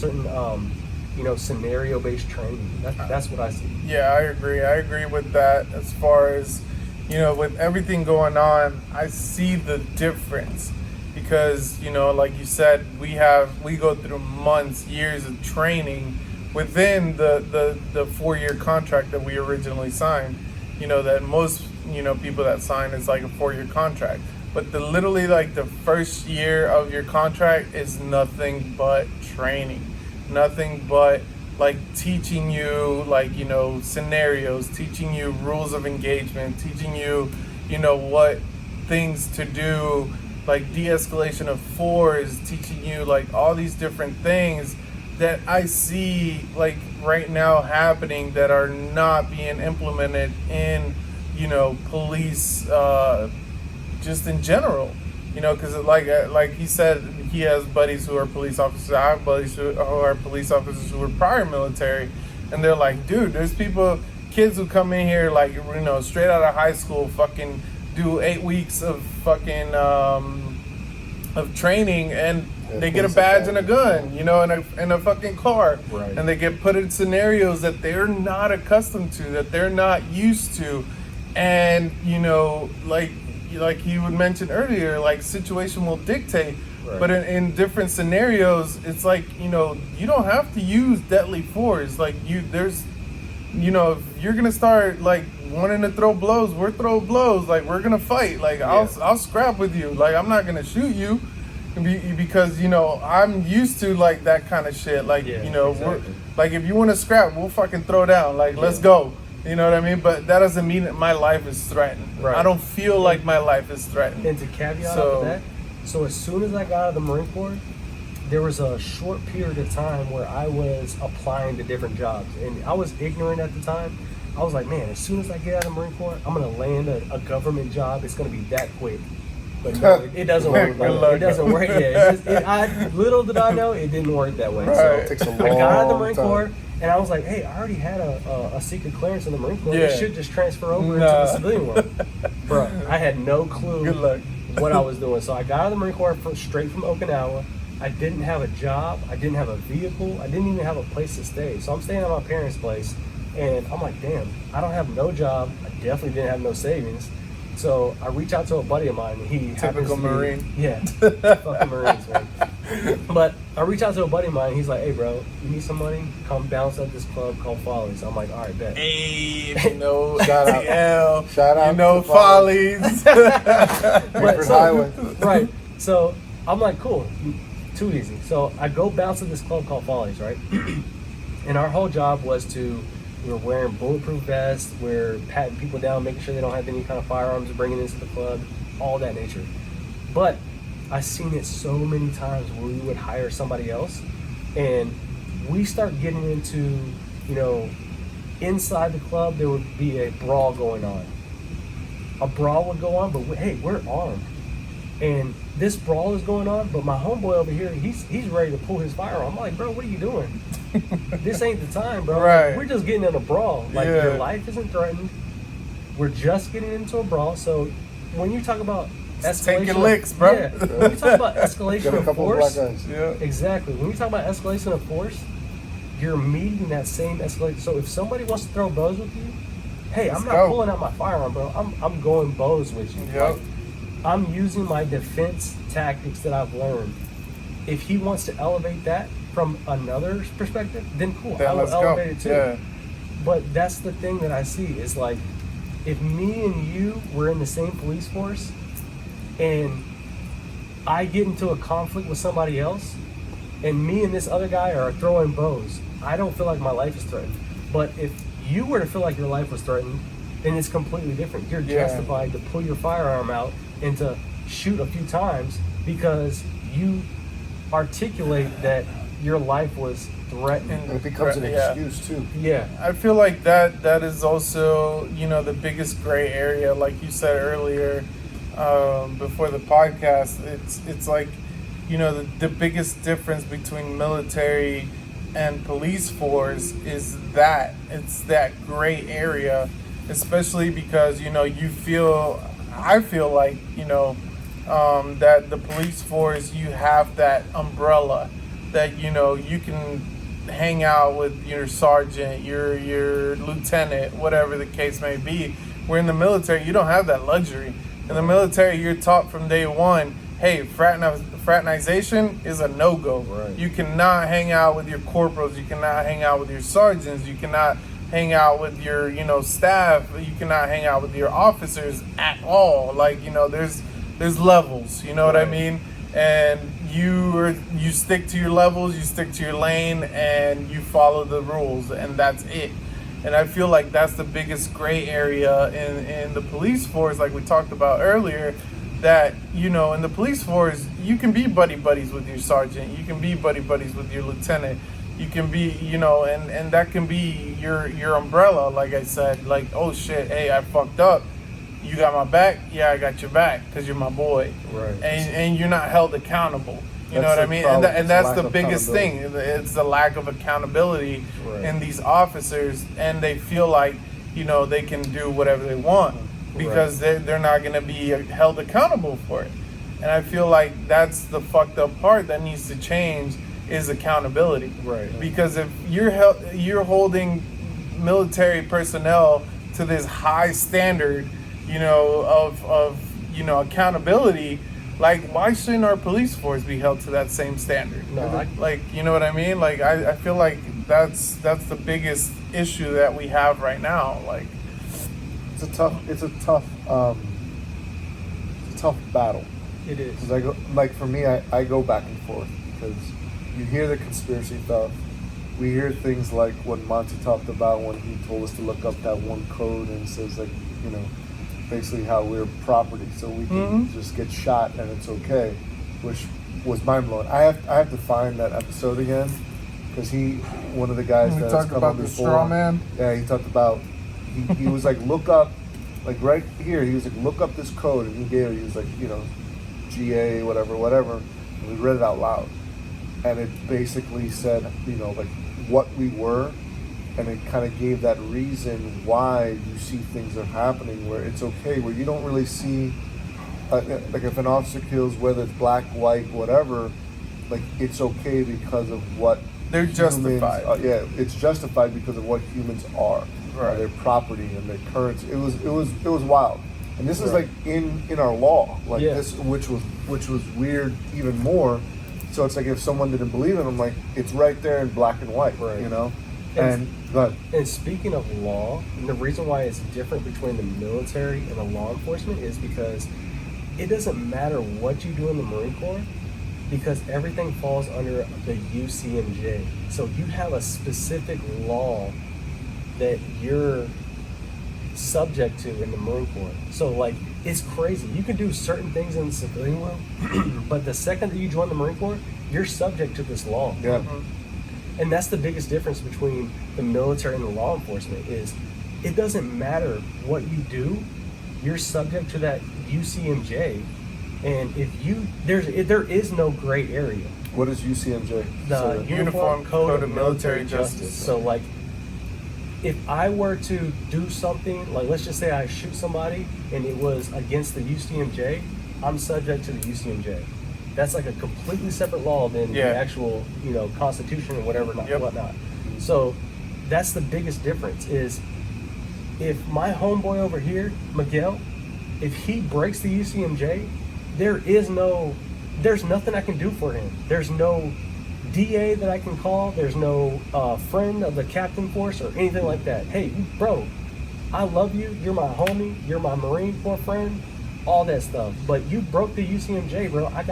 scenario-based training. That's what I see. Yeah, I agree. I agree with that. As far as, with everything going on, I see the difference because, like you said, we go through months, years of training within the 4-year contract that we originally signed. That most, people that sign is like a 4-year contract. But literally like the first year of your contract is nothing but training. Nothing but like teaching you like, scenarios, teaching you rules of engagement, teaching you, what things to do, like de-escalation of force, teaching you like all these different things that I see like right now happening that are not being implemented in, police, just in general, because like he said, he has buddies who are police officers. I have buddies who are police officers who were prior military, and they're like, dude, there's kids who come in here like, straight out of high school, fucking do 8 weeks of fucking of training, and they get a badge and a gun, in a fucking car, right. And they get put in scenarios that they're not accustomed to, that they're not used to, and like he would mention earlier, like situation will dictate. Right. But in different scenarios, it's like you don't have to use deadly force. Like if you're gonna start like wanting to throw blows, we're throw blows. Like we're gonna fight. Like I'll scrap with you. Like I'm not gonna shoot you. Because I'm used to like that kind of shit. Like exactly. we're like if you want to scrap, we'll fucking throw down. Like let's go. You know what I mean? But that doesn't mean that my life is threatened. Right. I don't feel like my life is threatened. And to caveat of that, so as soon as I got out of the Marine Corps, there was a short period of time where I was applying to different jobs, and I was ignorant at the time. I was like, man, as soon as I get out of the Marine Corps, I'm gonna land a government job. It's gonna be that quick. But no, it doesn't work. It doesn't work. Yeah, little did I know, it didn't work that way. Right. So It takes a I got out of the Marine long time. Corps, and I was like, hey, I already had a secret clearance in the Marine Corps. Yeah. It should just transfer over into the civilian world. Bro, I had no clue Good luck. what I was doing. So I got out of the Marine Corps straight from Okinawa. I didn't have a job. I didn't have a vehicle. I didn't even have a place to stay. So I'm staying at my parents' place, and I'm like, damn, I don't have no job. I definitely didn't have no savings. So I reach out to a buddy of mine. He Typical Marine. Yeah, fucking Marines, man. But I reach out to a buddy of mine. He's like, hey, bro, you need some money? Come bounce at this club called Follies. I'm like, all right, bet. Hey, Shout out. Follies. Highway. Right. So I'm like, cool, too easy. So I go bounce at this club called Follies, right? And our whole job was we were wearing bulletproof vests, we're patting people down, making sure they don't have any kind of firearms bringing into the club, all that nature. But I've seen it so many times where we would hire somebody else, and we start getting into, inside the club there would be a brawl going on. A brawl would go on, but hey, we're armed. And this brawl is going on, but my homeboy over here, he's ready to pull his firearm. I'm like, bro, what are you doing? This ain't the time, bro. Right. We're just getting in a brawl. Like, your life isn't threatened. We're just getting into a brawl. So when you talk about escalation, take your licks, bro. Yeah, when you talk about escalation of force, Yeah. exactly. When you talk about escalation of force, you're meeting that same escalation. So if somebody wants to throw bows with you, hey, I'm not pulling out my firearm, bro. I'm going bows with you. Yep. Like, I'm using my defense tactics that I've learned. If he wants to elevate that from another perspective, then cool. I will elevate it too. Yeah. But that's the thing that I see is like, if me and you were in the same police force and I get into a conflict with somebody else and me and this other guy are throwing bows, I don't feel like my life is threatened. But if you were to feel like your life was threatened, then it's completely different. You're justified to pull your firearm out and to shoot a few times because you articulate that your life was threatened. And it becomes an excuse too. Yeah. I feel like that is also, the biggest gray area, like you said earlier, before the podcast. It's like, the biggest difference between military and police force is that it's that gray area, especially because I feel like that the police force, you have that umbrella that you can hang out with your sergeant, your lieutenant, whatever the case may be. Where in the military you don't have that luxury. In the military you're taught from day one, hey, fraternization is a no-go. Right. You cannot hang out with your corporals, you cannot hang out with your sergeants, you cannot hang out with your staff, you cannot hang out with your officers at all. Like, there's levels, what I mean? And you stick to your levels, you stick to your lane, and you follow the rules, and that's it. And I feel like that's the biggest gray area in the police force, like we talked about earlier, that, in the police force, you can be buddies with your sergeant, you can be buddies with your lieutenant, you can be, and that can be your umbrella, like I said, like, oh shit, hey, I fucked up. You got my back? Yeah, I got your back because you're my boy. Right. And you're not held accountable. You know what I mean? And that's the biggest thing. It's the lack of accountability in these officers, and they feel like, they can do whatever they want because they're not going to be held accountable for it. And I feel like that's the fucked up part that needs to change is accountability. Right. Because if you're holding military personnel to this high standard, of accountability, like, why shouldn't our police force be held to that same standard? No, like, you know what I mean? Like, I feel like that's the biggest issue that we have right now. Like, it's a tough battle. It is. 'Cause for me, I go back and forth because you hear the conspiracy stuff. We hear things like what Monty talked about when he told us to look up that one code and it says, like, basically how we're property, so we can just get shot and it's okay, which was mind blowing. I have to find that episode again because one of the guys that's come on before. Straw man. Yeah, he talked about he was like, look up, like right here. He was like, look up this code, and he gave it. He was like, GA whatever, and we read it out loud, and it basically said, like what we were. And it kind of gave that reason why you see things are happening where it's okay, where you don't really see, like if an officer kills, whether it's black, white, whatever, like it's okay because of what they're justified. It's justified because of what humans are, their property and their currency. It was wild, and this is like in our law, like this, which was weird even more. So it's like if someone didn't believe it, I'm like, it's right there in black and white, And speaking of law, the reason why it's different between the military and the law enforcement is because it doesn't matter what you do in the Marine Corps, because everything falls under the UCMJ. So you have a specific law that you're subject to in the Marine Corps. So like, it's crazy. You can do certain things in the civilian world, but the second that you join the Marine Corps, you're subject to this law. Yeah. And that's the biggest difference between the military and the law enforcement is it doesn't matter what you do, you're subject to that UCMJ. And there is no gray area. What is UCMJ? The Uniform Code of Military Justice. So like, if I were to do something, like let's just say I shoot somebody and it was against the UCMJ, I'm subject to the UCMJ. That's like a completely separate law than the actual, Constitution or whatever, whatnot. So that's the biggest difference is if my homeboy over here, Miguel, if he breaks the UCMJ, there's nothing I can do for him. There's no DA that I can call. There's no friend of the captain force or anything like that. Hey, bro, I love you. You're my homie. You're my Marine Corps friend. All that stuff. But you broke the UCMJ, bro. I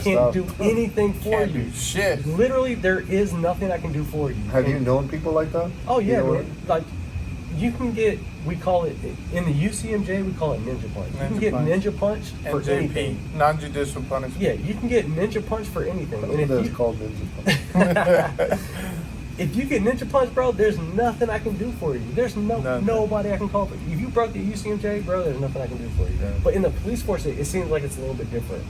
can't do anything for you. Do shit. Literally, there is nothing I can do for you. Have you known people like that? Oh yeah, man. Like you can get. We call it in the UCMJ. We call it ninja punch. You can get ninja punch for anything. Non-judicial punishment. Yeah, you can get ninja punch for anything. And it's called ninja punch. If you get ninja punch, bro, there's nothing I can do for you. There's nobody I can call for. If you broke the UCMJ, bro, there's nothing I can do for you. Yeah. But in the police force, it seems like it's a little bit different.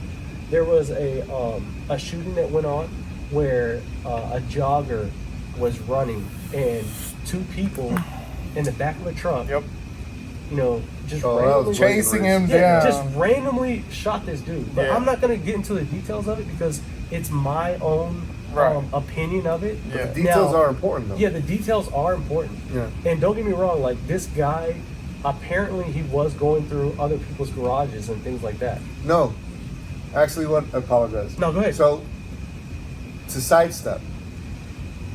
There was a shooting that went on where a jogger was running and two people in the back of a truck, just randomly chasing him down. Just randomly shot this dude. But I'm not going to get into the details of it because it's my own opinion of it. Yeah. The details are important, though. Yeah, the details are important. Yeah. And don't get me wrong, like this guy, apparently he was going through other people's garages and things like that. No. Actually, I apologize. No, go ahead. So, to sidestep,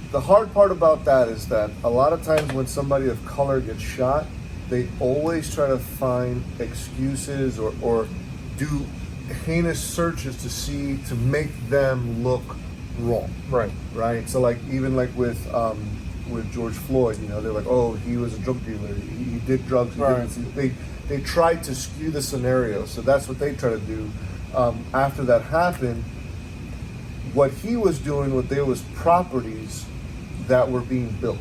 the hard part about that is that a lot of times when somebody of color gets shot, they always try to find excuses or do heinous searches to make them look wrong. Right. So like even like with George Floyd, they're like, oh, he was a drug dealer. He did drugs. They tried to skew the scenario. So that's what they try to do. After that happened, what he was doing, there was properties that were being built,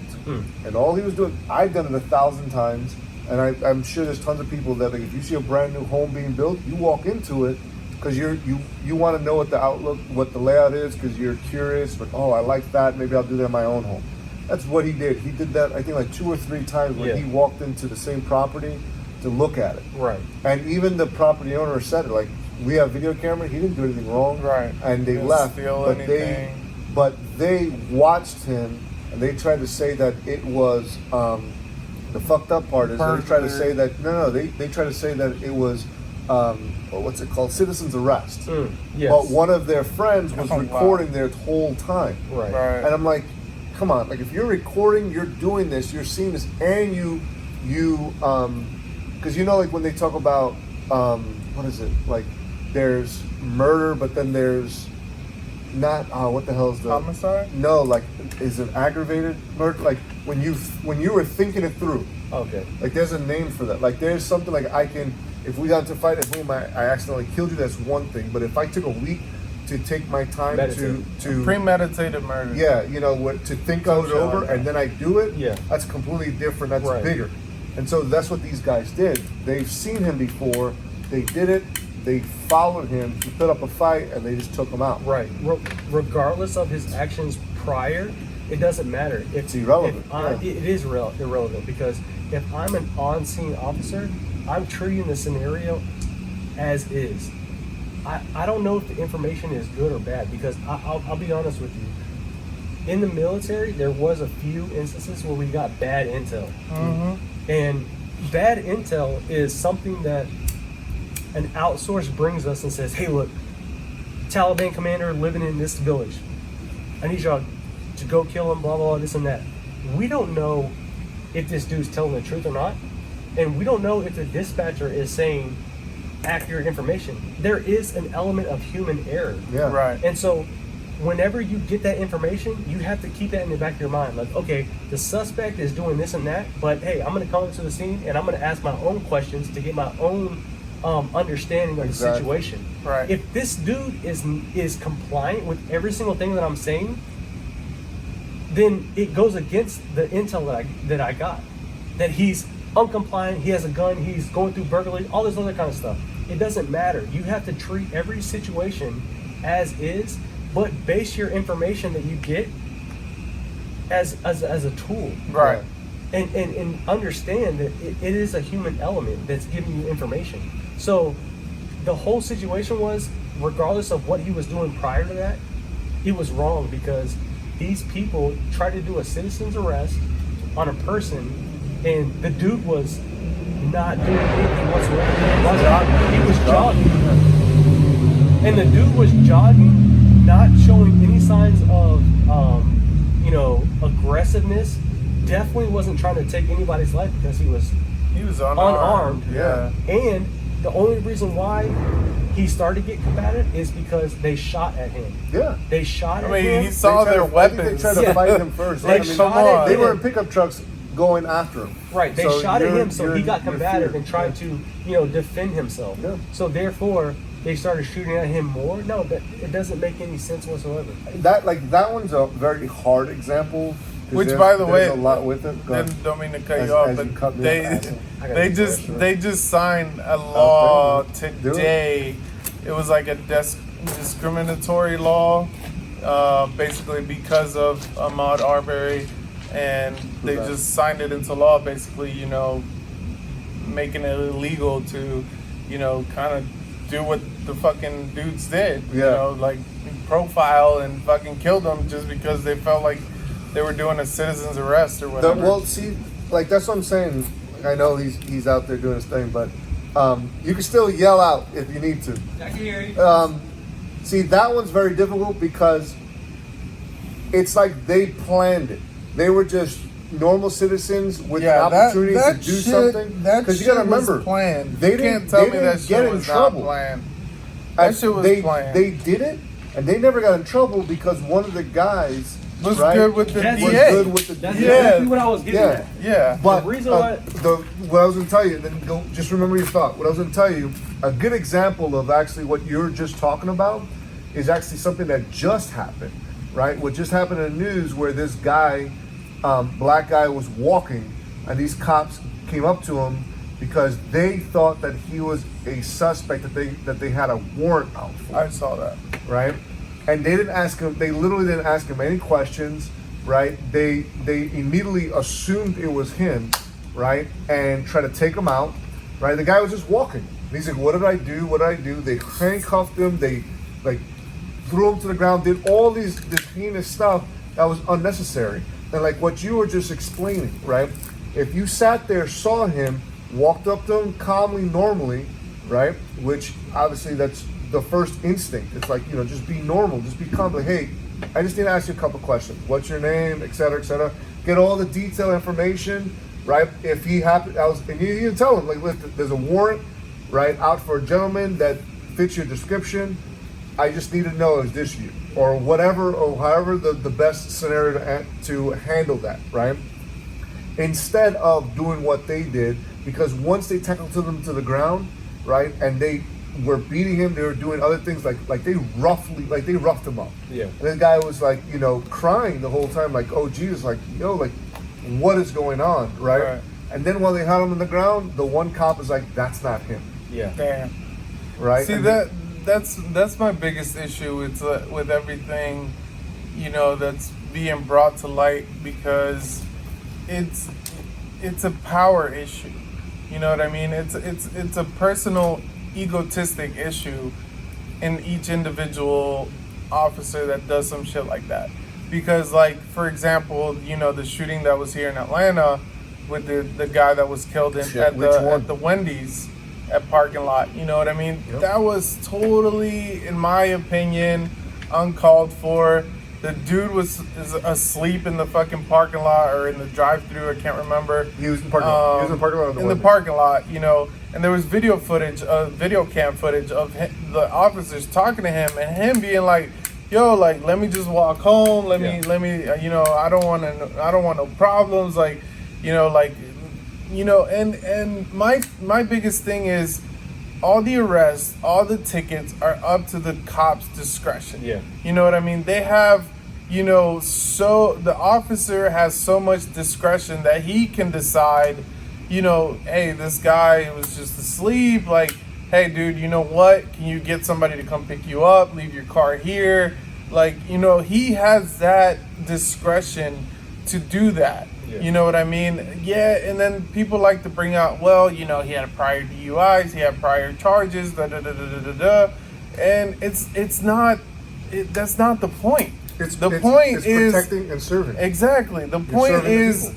and all he was doing, I've done it 1,000 times, and I'm sure there's tons of people that, like, if you see a brand new home being built, you walk into it because you want to know what the outlook, what the layout is, because you're curious. But I like that. Maybe I'll do that in my own home. That's what he did. He did that, I think, like 2 or 3 times when he walked into the same property to look at it. Right. And even the property owner said it, like, we have video camera. He didn't do anything wrong. Right. And they left, but they watched him. And they tried to say that it was, the fucked up part is they tried to say that, they tried to say that it was, what's it called? Citizen's arrest. Yes. But one of their friends was recording their whole time. Right. And I'm like, come on, like if you're recording, you're doing this, you're seeing this, and because like when they talk about, what is it? Like there's murder, but then there's not, what the hell is the homicide? No, like is it aggravated murder? Like when you were thinking it through. Okay. Like there's a name for that. Like there's something like if we got into a fight and boom, I accidentally killed you, that's one thing. But if I took a week to take my time to premeditated murder. Yeah, to think of it over and then I do it. Yeah. That's completely different. That's bigger. And so that's what these guys did. They've seen him before. They did it. They followed him. He put up a fight, and they just took him out. Right. Regardless of his actions prior, it doesn't matter. It's irrelevant. It is irrelevant because if I'm an on-scene officer, I'm treating the scenario as is. I don't know if the information is good or bad because I'll be honest with you. In the military, there was a few instances where we got bad intel. Mm-hmm. And bad intel is something that an outsource brings us and says, hey, look, Taliban commander living in this village. I need y'all to go kill him, blah, blah, blah, this and that. We don't know if this dude's telling the truth or not. And we don't know if the dispatcher is saying accurate information. There is an element of human error. Yeah. Right. And so whenever you get that information, you have to keep that in the back of your mind. Like, okay, the suspect is doing this and that, but hey, I'm going to come into the scene and I'm going to ask my own questions to get my own understanding of the situation. Right. If this dude is compliant with every single thing that I'm saying, then it goes against the intel that I got. That he's uncompliant, he has a gun, he's going through burglary, all this other kind of stuff. It doesn't matter. You have to treat every situation as is, but base your information that you get as a tool. Right. And understand that it is a human element that's giving you information. So the whole situation was, regardless of what he was doing prior to that, it was wrong because these people tried to do a citizen's arrest on a person, and the dude was not doing anything whatsoever. He was jogging. And the dude was jogging, not showing any signs of, aggressiveness. Definitely wasn't trying to take anybody's life because he was unarmed. Yeah. And the only reason why he started to get combative is because they shot at him. Yeah. They shot at him. He saw their weapons. They tried to fight him first. They were in pickup trucks going after him. Right. They shot at him, so he got combative and tried to, defend himself. Yeah. So therefore, they started shooting at him more. No, it doesn't make any sense whatsoever. That one's a very hard example. Which, by the way, a lot with it. Don't mean to cut you off, but they just signed a law today. It was like a discriminatory law, basically because of Ahmaud Arbery, and they just signed it into law, basically, making it illegal to, kind of do what the fucking dudes did, like profile and fucking kill them just because they felt like they were doing a citizen's arrest or whatever. That's what I'm saying. I know he's out there doing his thing, but you can still yell out if you need to. I can hear you. See, that one's very difficult because it's like they planned it. They were just normal citizens with an opportunity to do something. Because you got to remember, planned. They didn't get in trouble. That shit was planned. They did it, and they never got in trouble because one of the guys was good with the DA. That's exactly what I was getting at. Yeah. But the reason why what I was going to tell you, then just remember your thought. What I was going to tell you, a good example of actually what you're just talking about is actually something that just happened, right? What just happened in the news where this guy, black guy, was walking, and these cops came up to him because they thought that he was a suspect that they had a warrant out for. I saw that. Right? And they didn't ask him. They literally didn't ask him any questions, right? They immediately assumed it was him, right? And tried to take him out, right? The guy was just walking. And he's like, "What did I do? What did I do?" They handcuffed him. They threw him to the ground. Did all this heinous stuff that was unnecessary. And like what you were just explaining, right? If you sat there, saw him, walked up to him calmly, normally, right? Which obviously that's the first instinct. It's like, just be normal, just be calm. Like, hey, I just need to ask you a couple questions. What's your name, et cetera, et cetera. Get all the detailed information, right? If he happened, and you tell him, like, listen, there's a warrant, right, out for a gentleman that fits your description. I just need to know, is this you? Or whatever, or however the best scenario to handle that, right? Instead of doing what they did, because once they tackled them to the ground, right, and they were beating him, they were doing other things like they roughed him up. Yeah. And this guy was like, crying the whole time, like, oh Jesus, like, like, what is going on, right? And then while they had him on the ground, the one cop is like, that's not him. Yeah. Damn. Right. See, that's my biggest issue with everything, that's being brought to light, because it's a power issue. You know what I mean? It's a personal, egotistic issue in each individual officer that does some shit like that. Because, like, for example, the shooting that was here in Atlanta with the guy that was killed at the Wendy's at parking lot, you know what I mean? Yep. That was totally, in my opinion, uncalled for. The dude is asleep in the fucking parking lot or in the drive-thru. I can't remember. He was in the parking lot. He was in the parking lot. In the parking lot, and there was video cam footage of the officers talking to him and him being like, "Yo, like, let me just walk home. Let me, I don't want no problems. Like, and my biggest thing is, all the arrests, all the tickets are up to the cops' discretion. Yeah. You know what I mean? They have so the officer has so much discretion that he can decide, hey, this guy was just asleep. Like, hey, dude, you know what? Can you get somebody to come pick you up? Leave your car here. Like, he has that discretion to do that. Yeah. You know what I mean? Yeah, and then people like to bring out, well, he had prior DUIs, he had prior charges, da-da-da-da-da-da. And that's not the point. The point is protecting and serving. Exactly. The point is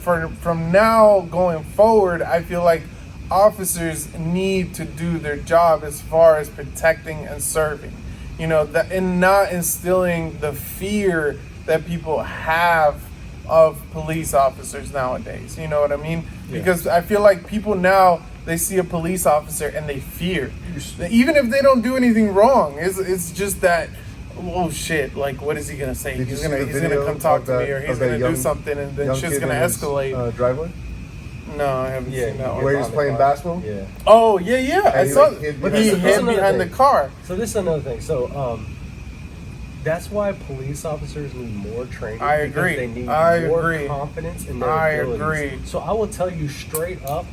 from now going forward, I feel like officers need to do their job as far as protecting and serving. And not instilling the fear that people have of police officers nowadays. You know what I mean? Yeah. Because I feel like people now, they see a police officer and they fear. Even if they don't do anything wrong, it's just that, oh shit, like, what is he gonna say? He's gonna come talk to me, or he's gonna do something, and then shit's gonna escalate. Driveway? No, I haven't seen that one. Where he's playing basketball? Yeah. Oh, yeah. I saw it. But he hid behind the car. So this is another thing. So that's why police officers need more training. I agree. They need more confidence in their abilities. I agree. So I will tell you straight up,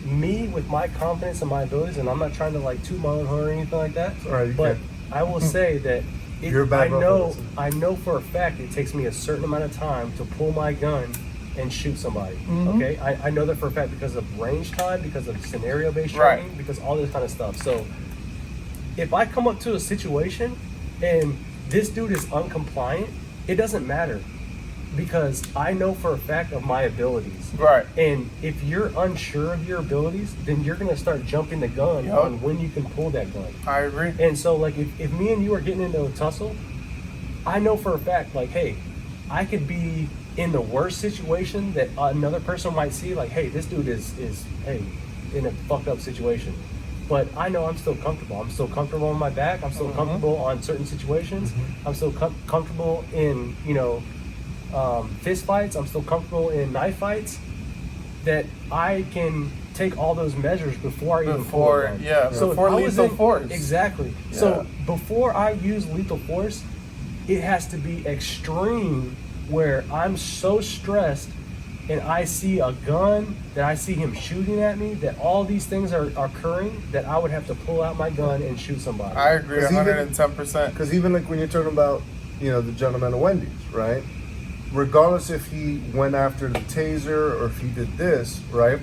me with my confidence and my abilities, and I'm not trying to like toot my own horn or anything like that. Right, but I will say that I know for a fact it takes me a certain amount of time to pull my gun and shoot somebody. Mm-hmm. Okay, I know that for a fact because of range time, because of scenario-based training, because all this kind of stuff. So if I come up to a situation and this dude is uncompliant, it doesn't matter because I know for a fact of my abilities. Right. And if you're unsure of your abilities, then you're gonna start jumping the gun on when you can pull that gun. I agree. And so like if me and you are getting into a tussle, I know for a fact, like, hey, I could be in the worst situation that another person might see, like, hey, this dude is hey, in a fucked up situation. But I know I'm still comfortable. I'm still comfortable on my back. I'm still comfortable on certain situations. I'm still comfortable in, fist fights. I'm still comfortable in knife fights. That I can take all those measures before I even pull a gun. Yeah, so before lethal force. Exactly. Yeah. So before I use lethal force, it has to be extreme where I'm so stressed and I see a gun, that I see him shooting at me, that all these things are occurring, that I would have to pull out my gun and shoot somebody. I agree 110%. Because even like when you're talking about, the gentleman at Wendy's, right? Regardless if he went after the taser or if he did this, right?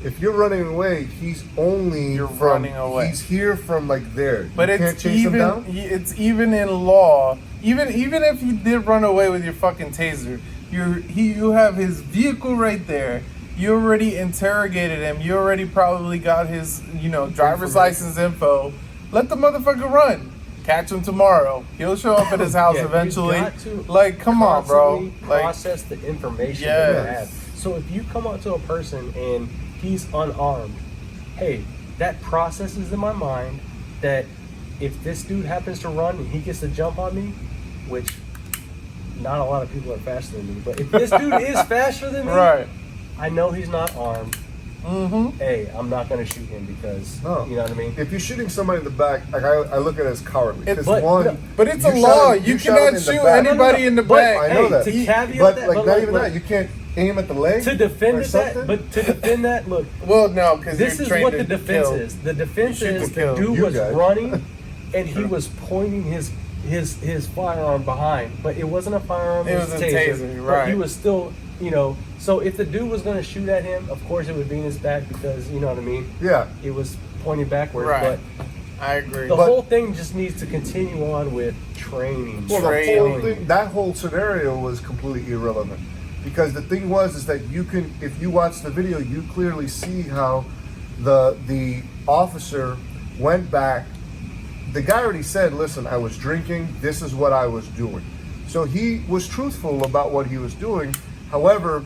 If you're running away, he's only running away. He's here from like there. But it's even in law. Even if he did run away with your fucking taser, you have his vehicle right there. You already interrogated him. You already probably got his driver's license info. Let the motherfucker run. Catch him tomorrow. He'll show up at his house eventually. Like, come on, bro. Process the information that you have. So if you come up to a person and he's unarmed, hey, that processes in my mind that if this dude happens to run and he gets to jump on me, which not a lot of people are faster than me, but if this dude is faster than me, right, I know he's not armed. Hey, I'm not going to shoot him because, you know what I mean? If you're shooting somebody in the back, like I look at it as cowardly. But it's a law. You cannot shoot anybody in the back. I know that. To caveat that, but not even that. You can't aim at the leg to defend that, look. Well, no, because this is what the defense is. The defense is the dude was running and he was pointing his firearm behind, but it wasn't a firearm. It was a taser, right? But he was still, So if the dude was going to shoot at him, of course it would be in his back because, you know what I mean? Yeah. It was pointing backwards. Right. But I agree. The whole thing just needs to continue on with training. Well, that whole scenario was completely irrelevant. Because the thing is that if you watch the video, you clearly see how the officer went back. The guy already said, listen, I was drinking. This is what I was doing. So he was truthful about what he was doing. However,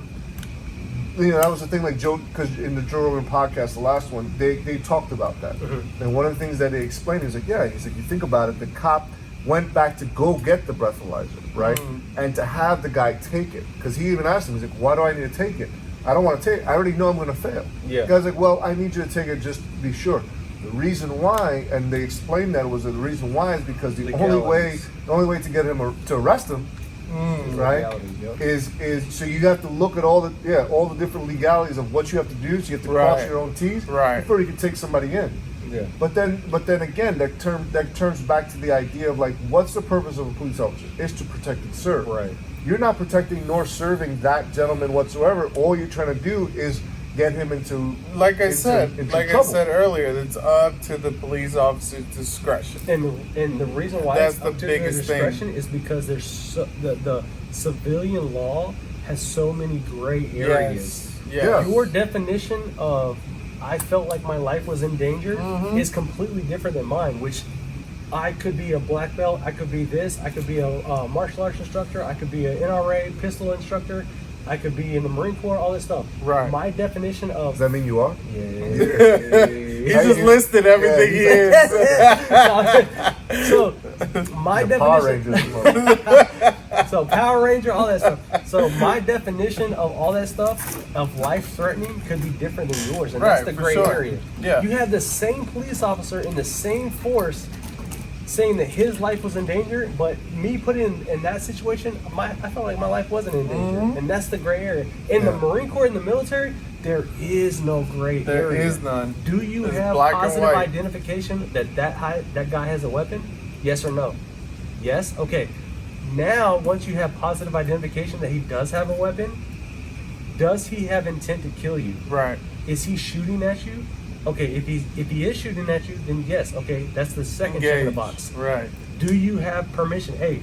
that was the thing, like Joe, because in the Joe Rogan podcast, the last one, they talked about that. And one of the things that they explained is like, he's like, you think about it, the cop went back to go get the breathalyzer, right? And to have the guy take it, because he even asked him, he's like, why do I need to take it? I don't want to take it. I already know I'm going to fail. Yeah. The guy's like, well, I need you to take it just to be sure. The reason why, and they explained that was the reason why is because the only way to get him to arrest him, right, is so you have to look at all the different legalities of what you have to do. So you have to cross your own T's before you can take somebody in. Yeah. But then again, that turns back to the idea of like, what's the purpose of a police officer? It's to protect and serve. Right. You're not protecting nor serving that gentleman whatsoever. All you're trying to do is get him into I said earlier, it's up to the police officer's discretion. And the reason why that's it's the up to their biggest discretion thing is because there's the civilian law has so many gray areas. Yes. Your definition of I felt like my life was in danger is completely different than mine, which I could be a black belt, I could be this, I could be a martial arts instructor, I could be an NRA pistol instructor, I could be in the Marine Corps, all this stuff. Right. My definition of... Does that mean you are? Yeah. He just listed everything he is. So, my definition... So, Power Ranger, all that stuff. So, my definition of all that stuff, of life-threatening, could be different than yours. And that's the gray area. Yeah. You have the same police officer in the same force saying that his life was in danger, but me put in that situation, I felt like my life wasn't in danger. And that's the gray area. In the Marine Corps, in the military, there is no gray area. There is none. Do you have positive identification that guy has a weapon? Yes or no? Yes? Okay. Now, once you have positive identification that he does have a weapon, does he have intent to kill you? Right. Is he shooting at you? Okay, if he is shooting at you, then yes, okay, that's the second check in the box. Right. Do you have permission? Hey,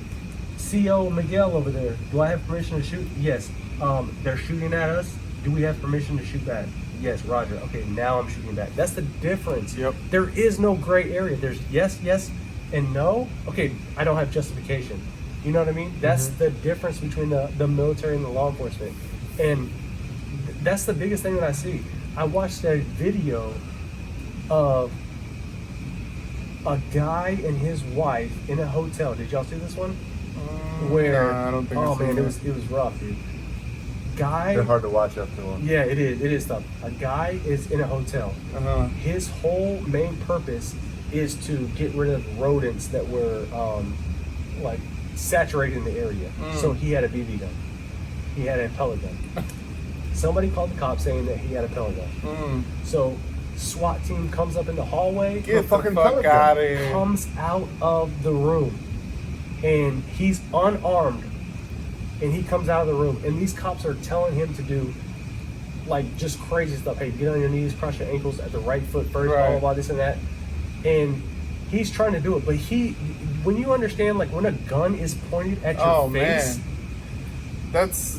CO Miguel over there, do I have permission to shoot? Yes. They're shooting at us. Do we have permission to shoot back? Yes, Roger. Okay, now I'm shooting back. That's the difference. Yep. There is no gray area. There's yes, and no. Okay, I don't have justification. You know what I mean? That's the difference between the military and the law enforcement. And that's the biggest thing that I see. I watched a video of a guy and his wife in a hotel. Did y'all see this one? Where? No, I don't think. Oh man, it was rough, dude. Guy. They're hard to watch after one. Yeah, it is. It is tough. A guy is in a hotel. His whole main purpose is to get rid of rodents that were like saturating the area. So he had a BB gun. He had a pellet gun. Somebody called the cops saying that he had a pellet gun. So SWAT team comes up in the hallway. Get the fuck out of here. Comes out of the room. And he's unarmed. And he comes out of the room. And these cops are telling him to do like just crazy stuff. Hey, get on your knees, cross your ankles at the right foot first, blah, blah, this and that. And he's trying to do it. But when you understand, like when a gun is pointed at your face, man. That's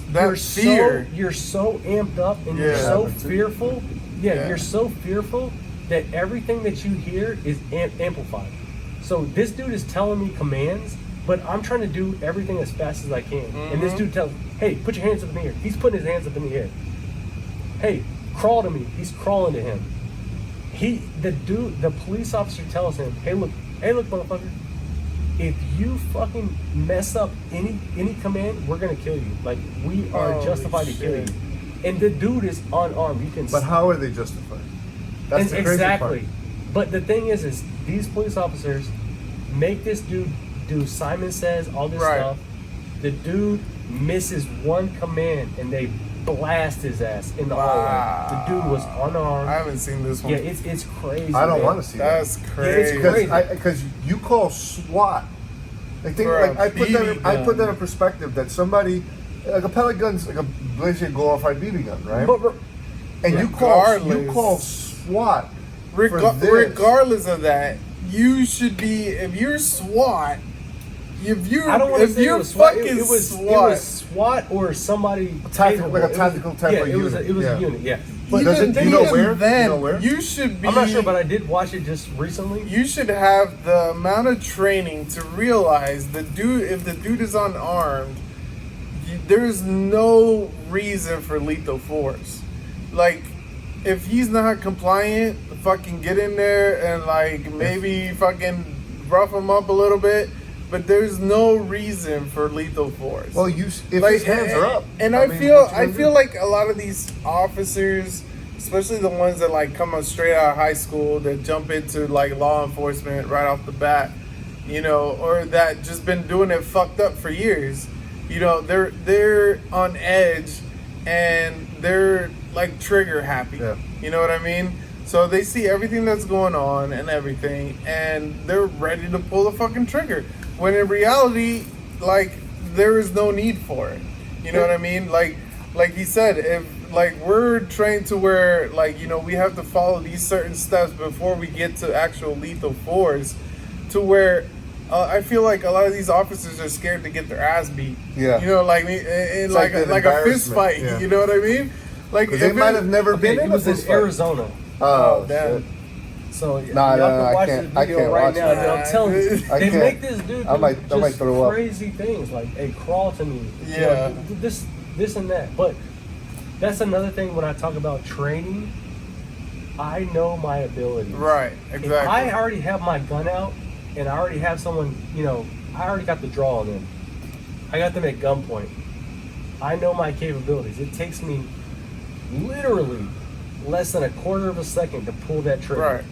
fear. You're so amped up and you're so fearful. You're so fearful that everything that you hear is amplified. So this dude is telling me commands, but I'm trying to do everything as fast as I can. And this dude tells, hey, put your hands up in the air. He's putting his hands up in the air. Hey, crawl to me. He's crawling to him. The police officer tells him, hey look, motherfucker. If you fucking mess up any command, we're gonna kill you. Like we are justified to kill you. And the dude is unarmed. You can. But how are they justified? That's the crazy part. But the thing is these police officers make this dude do Simon Says, all this stuff. The dude misses one command and they blast his ass in the hallway. The dude was unarmed. I haven't seen this one. Yeah, it's crazy. I don't want to see that. That's crazy. Because you call SWAT. I think I put that in perspective that somebody like a pellet gun's like a basically glorified BB gun, right? And you call SWAT. Regardless of that, you should be, if you're SWAT. I don't want to say it was SWAT. It was SWAT or somebody tactical, like a tactical type of unit. It was a unit. Yeah. But do you know where? You should be. I'm not sure, but I did watch it just recently. You should have the amount of training to realize if the dude is unarmed, there's no reason for lethal force. Like, if he's not compliant, fucking get in there and like maybe fucking rough him up a little bit. But there's no reason for lethal force. Well, if his hands are up, and I feel like a lot of these officers especially the ones that like come up straight out of high school that jump into like law enforcement right off the bat, you know, or that just been doing it fucked up for years. You know, they're on edge and they're like trigger happy. Yeah. You know what I mean? So they see everything that's going on and everything, and they're ready to pull the fucking trigger. When in reality, like, there is no need for it. You know what I mean? Like he said, if like we're trained to where, like, you know, we have to follow these certain steps before we get to actual lethal force, to where I feel like a lot of these officers are scared to get their ass beat. Yeah. You know, like a fist fight. Yeah. You know what I mean? Like they might have never been in it was in Arizona. Oh, damn. shit. So y'all can watch this video right now. I'm telling you, they make this dude do I might throw up. crazy things like, hey, crawl to me. Yeah. You know, this and that. But that's another thing when I talk about training. I know my abilities. Right, exactly. If I already have my gun out and I already have someone, you know, I already got the draw on them. I got them at gunpoint. I know my capabilities. It takes me literally less than a quarter of a second to pull that trigger. Right.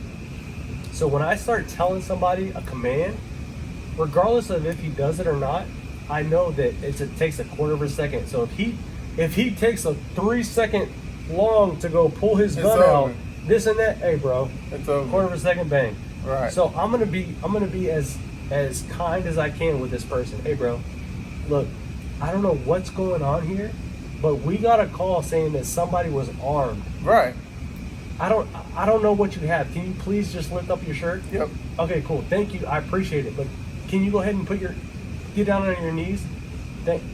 So when I start telling somebody a command, regardless of if he does it or not, I know that it takes a quarter of a second. So if he takes a 3-second long to go pull his gun out, this and that, hey bro, it's over. Quarter of a second, bang. Right. So I'm gonna be as kind as I can with this person. Hey bro, look, I don't know what's going on here, but we got a call saying that somebody was armed. Right. I don't know what you have. Can you please just lift up your shirt? Yep. Okay, cool. Thank you. I appreciate it. But can you go ahead and get down on your knees?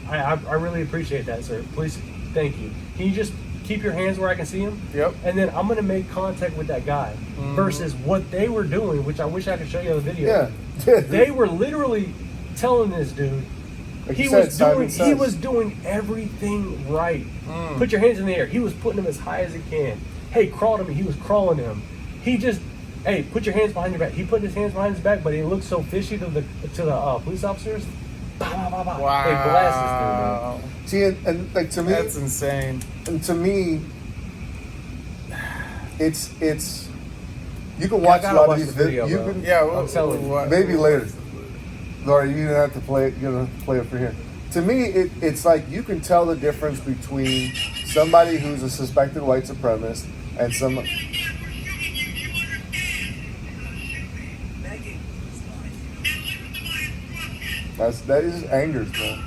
I really appreciate that, sir. Please, thank you. Can you just keep your hands where I can see them? Yep. And then I'm gonna make contact with that guy. Versus what they were doing, which I wish I could show you the video. Yeah. They were literally telling this dude like he was doing everything right. Put your hands in the air. He was putting them as high as he can. Hey, crawl to me. He was crawling him. He just, hey, put your hands behind your back. He put his hands behind his back, but he looked so fishy to the police officers. Wow. They blast this dude, man. See, and like to me, that's insane. And to me, it's you can watch a lot of these videos. I'm telling you. Maybe later. Laura, you don't have to play it. You don't have to play it for here. To me, it's like you can tell the difference between somebody who's a suspected white supremacist and some. That is angers, man.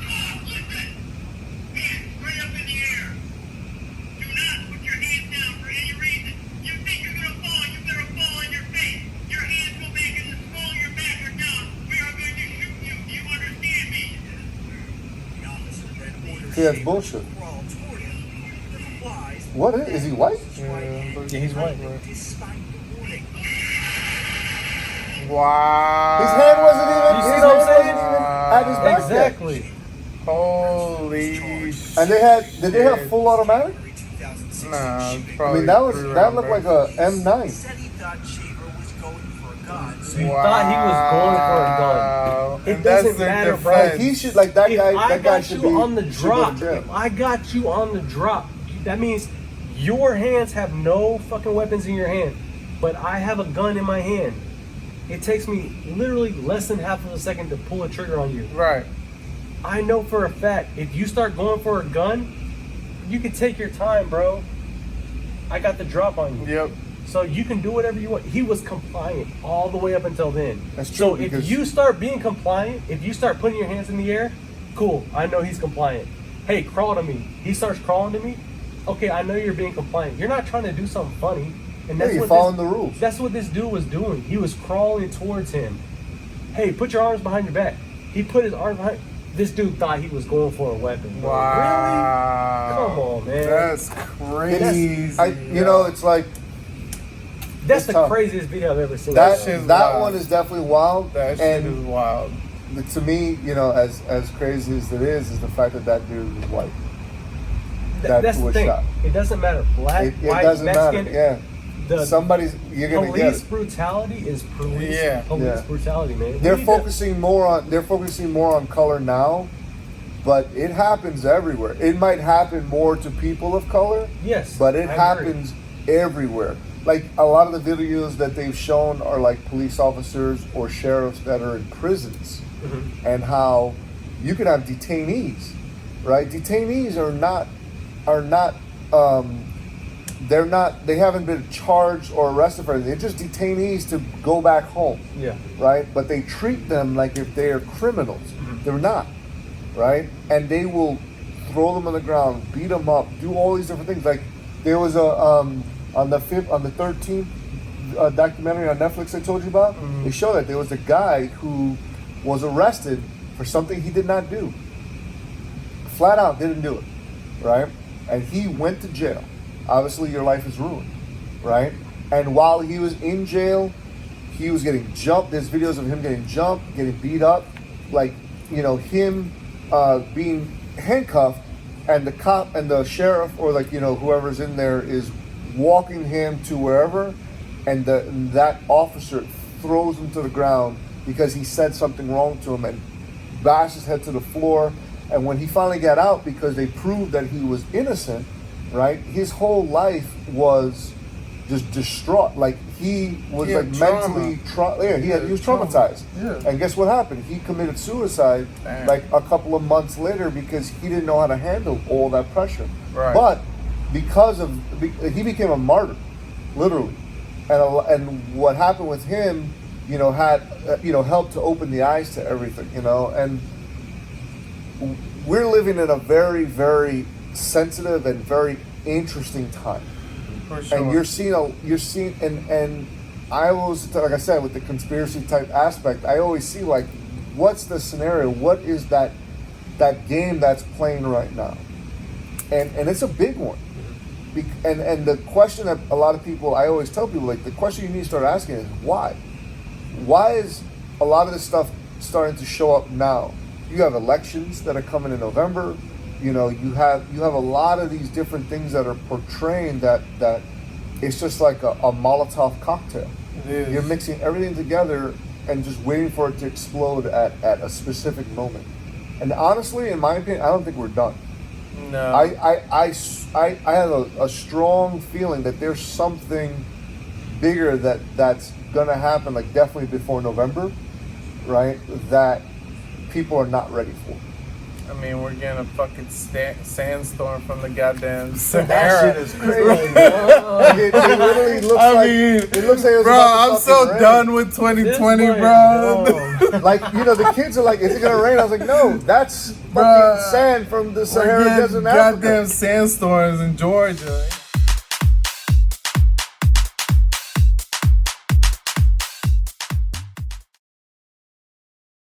See, that's bullshit. What is he white? Yeah, he's white. Wow. His hand wasn't even. You see what I'm saying? At his back. Exactly. Holy shit. And did they have full automatic? Nah, I mean, that looked like a M9. He thought he was going for a gun. It doesn't matter, bro. Like he should, like that guy. That guy should be on the drop. If I got you on the drop, that means your hands have no fucking weapons in your hand, but I have a gun in my hand. It takes me literally less than half of a second to pull a trigger on you. Right. I know for a fact, if you start going for a gun, you can take your time, bro. I got the drop on you. Yep. So you can do whatever you want. He was compliant all the way up until then. That's true. So if you start being compliant, if you start putting your hands in the air, cool. I know he's compliant. Hey, crawl to me. He starts crawling to me. Okay, I know you're being compliant. You're not trying to do something funny. And that's you're following the rules. That's what this dude was doing. He was crawling towards him. Hey, put your arms behind your back. He put his arms behind. This dude thought he was going for a weapon. Wow. Really? Come on, man. That's crazy. You know, it's like. That's the craziest video I've ever seen. That one is definitely wild. That shit is wild. To me, you know, as crazy as it is the fact that dude was white. That's the thing. Shot. It doesn't matter. Black, white, doesn't Mexican. Matter. Yeah. You're gonna get it. Police brutality is police. Yeah. Police brutality, man. They're focusing more on color now, but it happens everywhere. It might happen more to people of color. Yes. But it happens everywhere. Like a lot of the videos that they've shown are like police officers or sheriffs that are in prisons, and how you can have detainees, right? Detainees they haven't been charged or arrested for anything. They're just detainees to go back home. Yeah. Right? But they treat them like if they are criminals. They're not. Right? And they will throw them on the ground, beat them up, do all these different things. Like there was a on the 13th documentary on Netflix I told you about. They show that there was a guy who was arrested for something he did not do. Flat out didn't do it. Right? And he went to jail. Obviously, your life is ruined, right? And while he was in jail, he was getting jumped. There's videos of him getting jumped, getting beat up, like, you know, him being handcuffed, and the cop and the sheriff or like, you know, whoever's in there is walking him to wherever, and that officer throws him to the ground because he said something wrong to him and bashed his head to the floor. And when he finally got out, because they proved that he was innocent, right? His whole life was just distraught. Like he was like mentally, he was traumatized. Yeah. And guess what happened? He committed suicide like a couple of months later because he didn't know how to handle all that pressure. Right. But he became a martyr, literally. And what happened with him, you know, had helped to open the eyes to everything, you know. And we're living in a very, very sensitive and very interesting time. For sure. And you're seeing and I always, like I said, with the conspiracy type aspect, I always see like, what's the scenario? What is that game that's playing right now? And it's a big one. And the question that a lot of people, I always tell people, like, the question you need to start asking is why? Why is a lot of this stuff starting to show up now? You have elections that are coming in November. You know, you have a lot of these different things that are portraying that it's just like a Molotov cocktail. You're mixing everything together and just waiting for it to explode at a specific moment. And honestly, in my opinion, I don't think we're done. No. I have a strong feeling that there's something bigger that's gonna happen, like definitely before November, right? That people are not ready for. I mean, we're getting a fucking sandstorm from the goddamn Sahara. That shit is crazy, bro. It literally looks it looks like it was bro, about to I'm so rain. done with 2020, bro. Like, you know, the kids are like, is it gonna rain? I was like, no, that's fucking sand from the Sahara Desert in Africa. Goddamn sandstorms in Georgia.